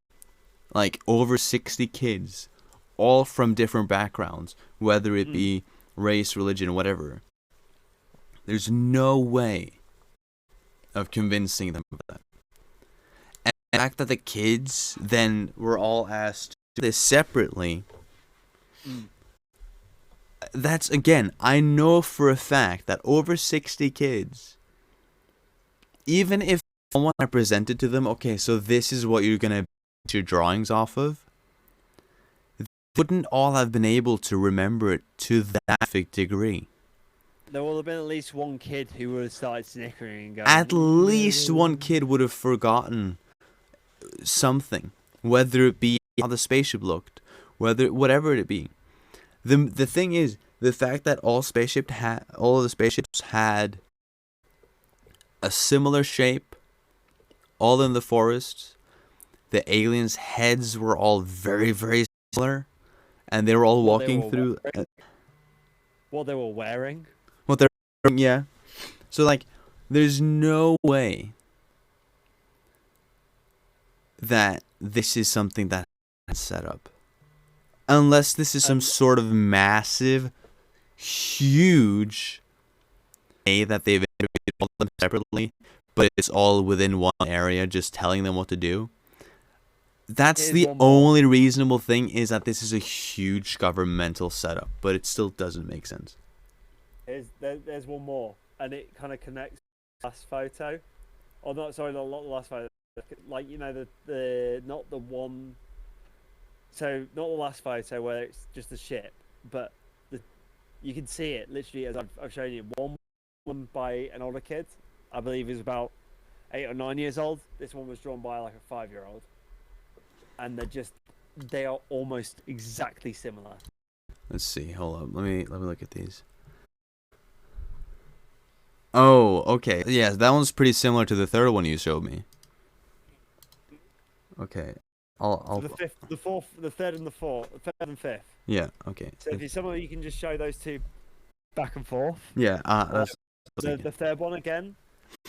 like over 60 kids, all from different backgrounds, whether it be race, religion, whatever. There's no way of convincing them of that. And the fact that the kids then were all asked to do this separately, that's, again, I know for a fact that over 60 kids, even if someone had presented to them, okay, so this is what you're going to base your drawings off of, they wouldn't all have been able to remember it to that degree. There will have been at least one kid who would have started snickering and going... At least one kid would have forgotten something, whether it be how the spaceship looked, whatever it be. The thing is, the fact that all of the spaceships had a similar shape, all in the forest. The aliens' heads were all very, very similar, and they were all walking through. What they were wearing. Yeah. So, like, there's no way that this is something that's set up. Unless this is some sort of massive, huge way that they've integrated all of them separately, but it's all within one area, just telling them what to do. That's the only reasonable thing, is that this is a huge governmental setup, but it still doesn't make sense. There's one more, and it kind of connects the last photo. Or not, sorry, not the last photo. Like, you know, not the one... So, not the last photo where it's just the ship, but you can see it, literally, as I've shown you. One by an older kid, I believe he was about 8 or 9 years old. This one was drawn by, like, a 5-year-old. And they are almost exactly similar. Let's see, hold up. Let me look at these. Oh, okay. Yeah, that one's pretty similar to the third one you showed me. Okay. I'll so the third and fifth. Yeah, okay. So if you can just show those two back and forth. Yeah, that's the third one again,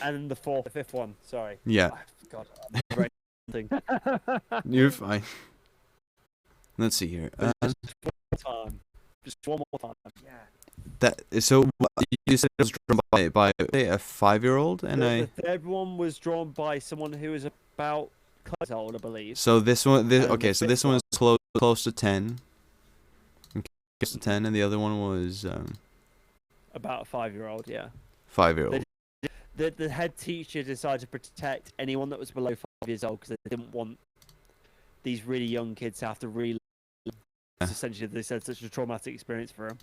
and the fifth one. Sorry. Yeah. Oh, God. You're fine. Let's see here. Just one more time. Yeah. So you said it was drawn by a 5-year-old, and the third one was drawn by someone who is about close old, I believe. So this one, so this one is close to 10. Close to 10, and the other one was about a 5-year-old. Yeah. 5-year-old. The head teacher decided to protect anyone that was below 5 years old because they didn't want these really young kids to have to relive. Essentially, they said such a traumatic experience for them.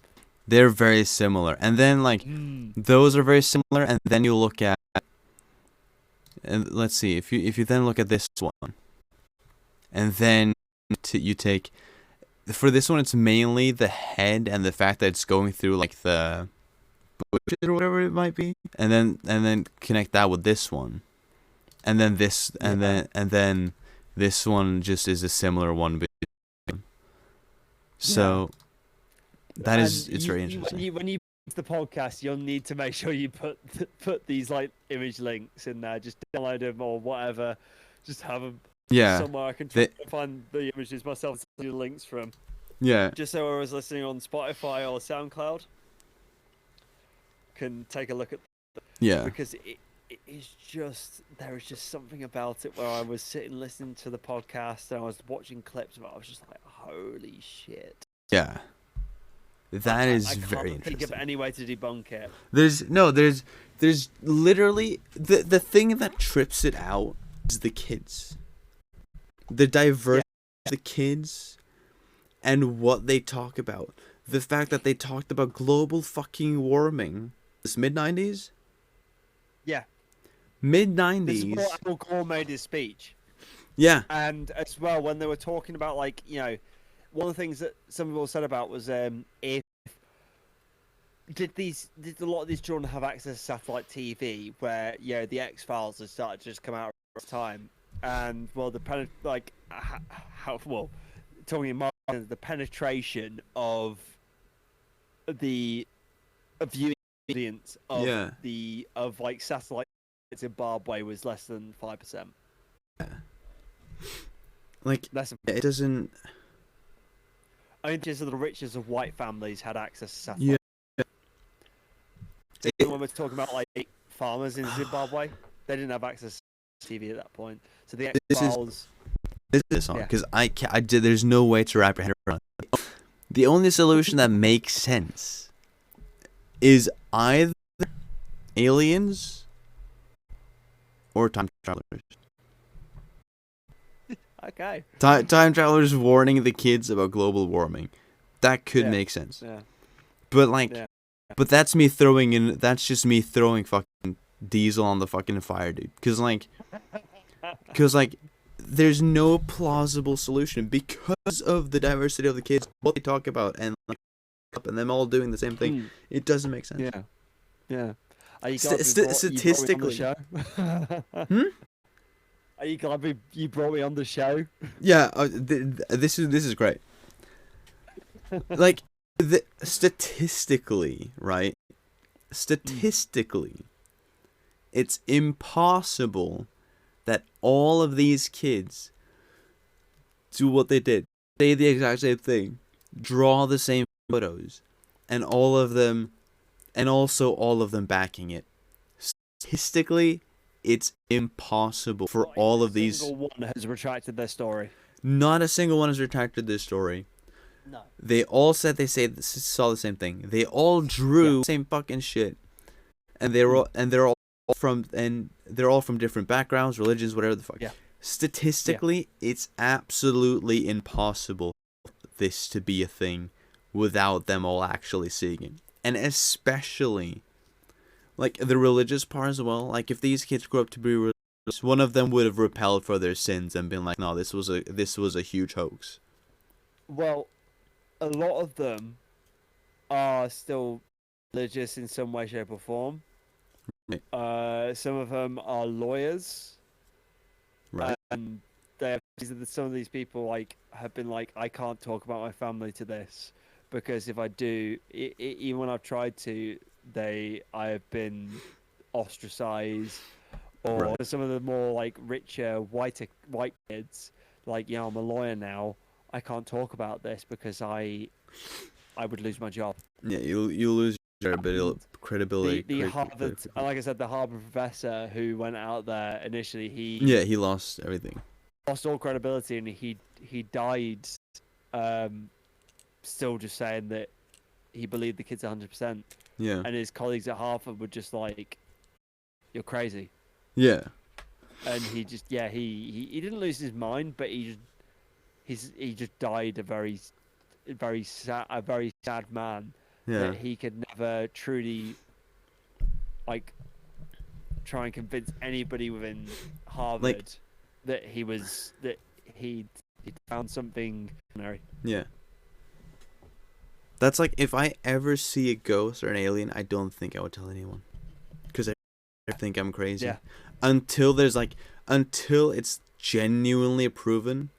They're very similar, and then like those are very similar, and then you look at, and let's see, if you then look at this one, and then you take, for this one it's mainly the head and the fact that it's going through like the bushes or whatever it might be, and then connect that with this one, and then this, and then this one just is a similar one. So. That is, it's very interesting. When you put the podcast, you'll need to make sure you put these like image links in there. Just download them or whatever. Just have them somewhere. I can try to find the images myself and send you the links from. Yeah. Just so I was listening on Spotify or SoundCloud, can take a look at. Yeah. Because it is just, there is just something about it where I was sitting listening to the podcast and I was watching clips of it. I was just like, holy shit. Yeah. That is I very can't think of interesting. any way to debunk it. There's literally the thing that trips it out is the kids. The diversity of the kids and what they talk about. The fact that they talked about global fucking warming. This mid-90s? Yeah. Mid-90s. This is what Al Gore made his speech. Yeah. And as well, when they were talking about, like, you know, one of the things that some people said about was if did a lot of these children have access to satellite TV where, you know, the X-Files had started to just come out at the time, and well, talking about the penetration of the viewing audience of like satellite in Zimbabwe was less than 5%. Yeah. Like, less than it doesn't. Only just the richest of white families had access to satellite. Yeah. When we're talking about like farmers in Zimbabwe, they didn't have access to TV at that point. So the X-Files. This is song because there's no way to wrap your head around it. The only solution that makes sense is either aliens or time travelers. Okay. Time travelers warning the kids about global warming. That could make sense. Yeah. But but that's just me throwing fucking diesel on the fucking fire, dude. Cause there's no plausible solution because of the diversity of the kids, what they talk about, and them all doing the same thing. It doesn't make sense. Yeah. Are you statistically. Are you glad you brought me on the show? Yeah, this is great. Like, statistically, right? Statistically, it's impossible that all of these kids do what they did, say the exact same thing, draw the same photos, and all of them backing it. Statistically, it's impossible for all of these. Not a single one has retracted their story. Not a single one has retracted this story. No. They all said saw the same thing. They all drew the same fucking shit, and they're all from different backgrounds, religions, whatever the fuck. Yeah. Statistically, it's absolutely impossible for this to be a thing without them all actually seeing it, and especially like the religious part as well. Like, if these kids grew up to be religious, one of them would have repelled for their sins and been like, "No, this was a huge hoax." Well, a lot of them are still religious in some way, shape, or form. Right. Some of them are lawyers. Right. And some of these people have been like, I can't talk about my family to this because if I do, even when I've tried to, I have been ostracized. Or some of the more richer white kids, I'm a lawyer now. I can't talk about this because I would lose my job. Yeah, you lose your credibility. The Harvard, like I said, the Harvard professor who went out there initially, he lost everything, lost all credibility, and he died, still just saying that he believed the kids 100%. Yeah, and his colleagues at Harvard were just like, "You're crazy." Yeah, and he just he didn't lose his mind, but he just died a very sad man. Yeah. That he could never truly try and convince anybody within Harvard that he found something extraordinary. Yeah. That's like, if I ever see a ghost or an alien, I don't think I would tell anyone, because I think I'm crazy. Yeah. Until it's genuinely proven,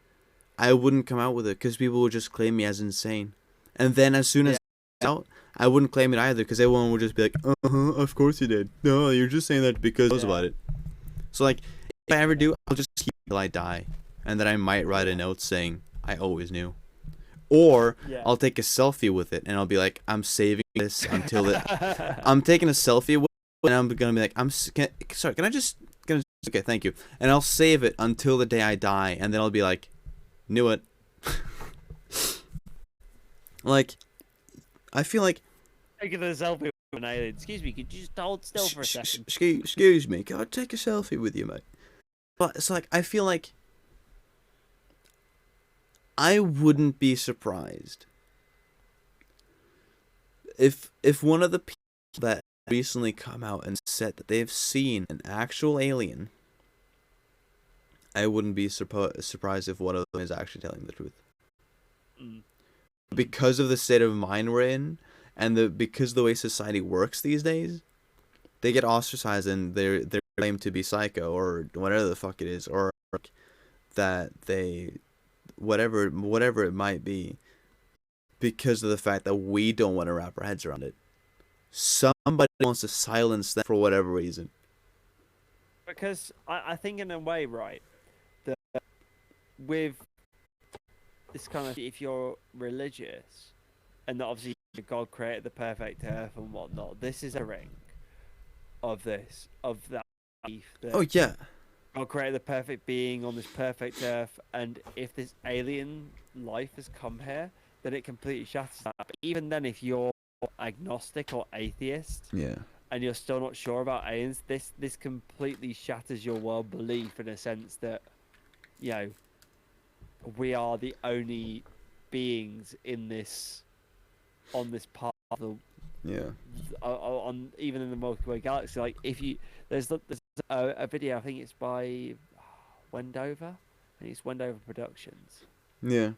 I wouldn't come out with it, because people would just claim me as insane. And then as soon as it's out, I wouldn't claim it either, because everyone would just be like, of course you did. No, you're just saying that because he knows about it. So if I ever do, I'll just keep it till I die. And then I might write a note saying, I always knew. Or I'll take a selfie with it, and I'll be like, I'm saving this until it... I'm taking a selfie with and I'm gonna be like, sorry, can I just, okay, thank you, and I'll save it until the day I die, and then I'll be like, knew it. Like, I feel like. Taking a selfie with an alien. Excuse me, could you just hold still for a second? Excuse me, can I take a selfie with you, mate? But it's like, I feel like I wouldn't be surprised if one of the people that recently come out and said that they've seen an actual alien. I wouldn't be surprised if one of them is actually telling the truth. Because of the state of mind we're in, and because the way society works these days, they get ostracized and they're claimed to be psycho or whatever the fuck it is, or that they whatever it might be, because of the fact that we don't want to wrap our heads around it. Somebody wants to silence them for whatever reason. Because I think in a way, right, that with this kind of, if you're religious, and that obviously God created the perfect earth and whatnot, this is a ring of that belief that oh yeah, God created the perfect being on this perfect earth, and if this alien life has come here, then it completely shatters that. But even then, if you're agnostic or atheist, yeah, and you're still not sure about aliens, this completely shatters your world belief in a sense that, you know, we are the only beings in this, on this part of the, yeah, on even in the Milky Way galaxy. Like, if you there's a video, I think it's by Wendover, I think it's Wendover Productions, yeah,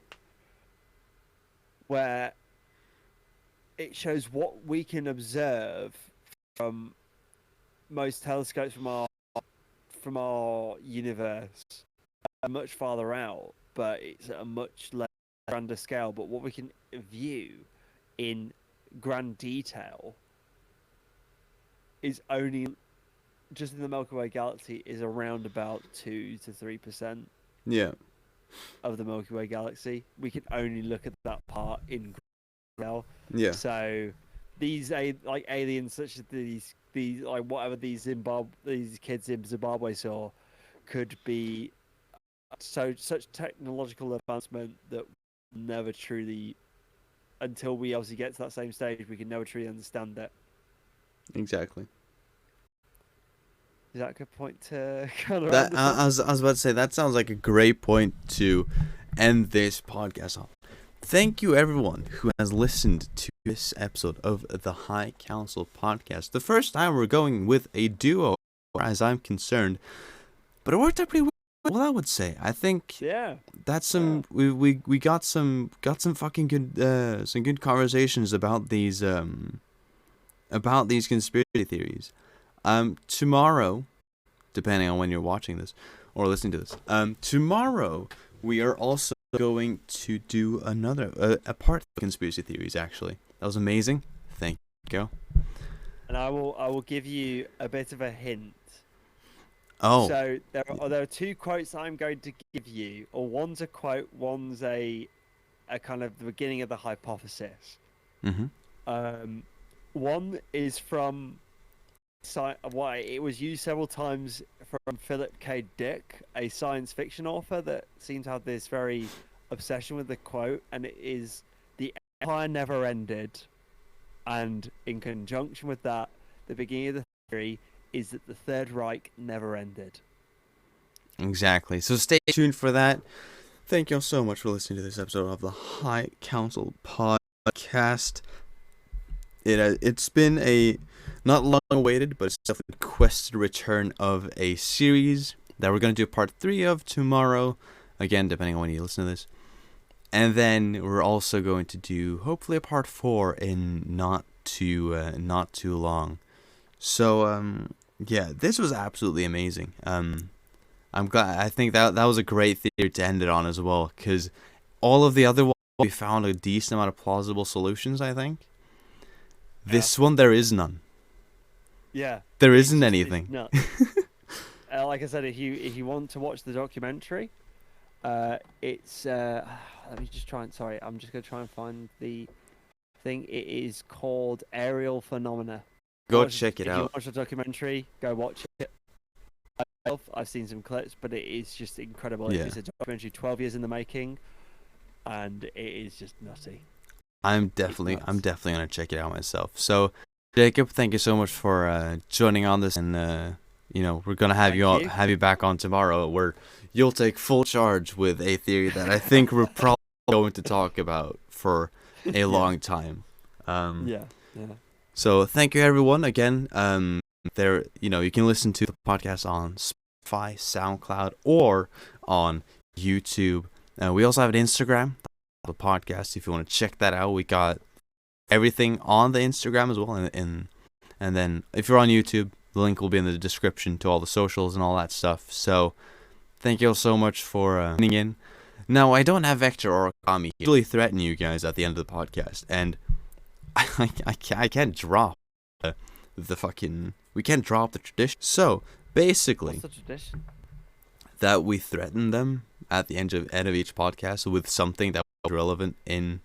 where it shows what we can observe from most telescopes from our universe, much farther out, but it's at a much less grander scale. But what we can view in grand detail is only just in the Milky Way galaxy is around about 2 to 3% yeah, of the Milky Way galaxy. We can only look at that part in now. yeah. So these like aliens such as these like whatever these kids in Zimbabwe saw could be such technological advancement that never truly, until we obviously get to that same stage, we can never truly understand it. Exactly. Is that a good point to kind of That I was about to say, that sounds like a great point to end this podcast on. Thank you, everyone who has listened to this episode of the High Council podcast. The first time we're going with a duo, as I'm concerned, but it worked out pretty well, I would say. I think that's some we got some fucking good some good conversations about these conspiracy theories. Tomorrow, depending on when you're watching this or listening to this, tomorrow we are also going to do another a part of conspiracy theories. Actually, that was amazing. Thank you. Go. And I will give you a bit of a hint. Oh. So there are two quotes I'm going to give you, or one's a quote, one's a kind of the beginning of the hypothesis. Mm-hmm. One is from it was used several times from Philip K. Dick, a science fiction author that seems to have this very obsession with the quote, and it is, "The empire never ended," and in conjunction with that, the beginning of the theory is that the Third Reich never ended. Exactly. So stay tuned for that. Thank you all so much for listening to this episode of the High Council podcast. It's been a not long awaited, but it's definitely a requested return of a series that we're going to do part 3 of tomorrow. Again, depending on when you listen to this. And then we're also going to do hopefully a part 4 in not too long. So yeah, this was absolutely amazing. I'm glad. I think that was a great theory to end it on as well, because all of the other ones we found a decent amount of plausible solutions. I think this one there is none. Yeah, there isn't anything. No. Like I said, if you want to watch the documentary, it's let me just try and I'm just gonna try and find the thing. It is called Aerial Phenomena. Go check it If out. you watch the documentary, go watch it. I've seen some clips, but it is just incredible. Yeah. It's a documentary 12 years in the making, and it is just nutty. I'm definitely gonna check it out myself. So, Jacob, thank you so much for joining on this, and we're gonna have have you back on tomorrow, where you'll take full charge with a theory that I think we're probably going to talk about for a long time. Yeah. So thank you everyone again. You can listen to the podcast on Spotify, SoundCloud, or on YouTube. We also have an Instagram, the podcast. If you want to check that out, we got everything on the Instagram as well. And then if you're on YouTube, the link will be in the description to all the socials and all that stuff. So thank you all so much for tuning in. Now, I don't have Vector or Kami. I usually threaten you guys at the end of the podcast, and I can't drop we can't drop the tradition. So basically, what's the tradition? That we threaten them at the end of each podcast with something that was relevant in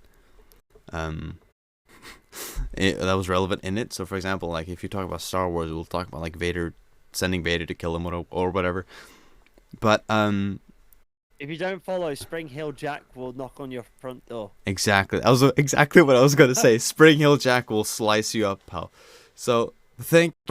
it. So for example, like if you talk about Star Wars, we'll talk about like Vader, sending Vader to kill him or whatever. But if you don't follow, Spring Hill Jack will knock on your front door. Exactly. That was exactly what I was gonna say. Spring Hill Jack will slice you up, pal. So thank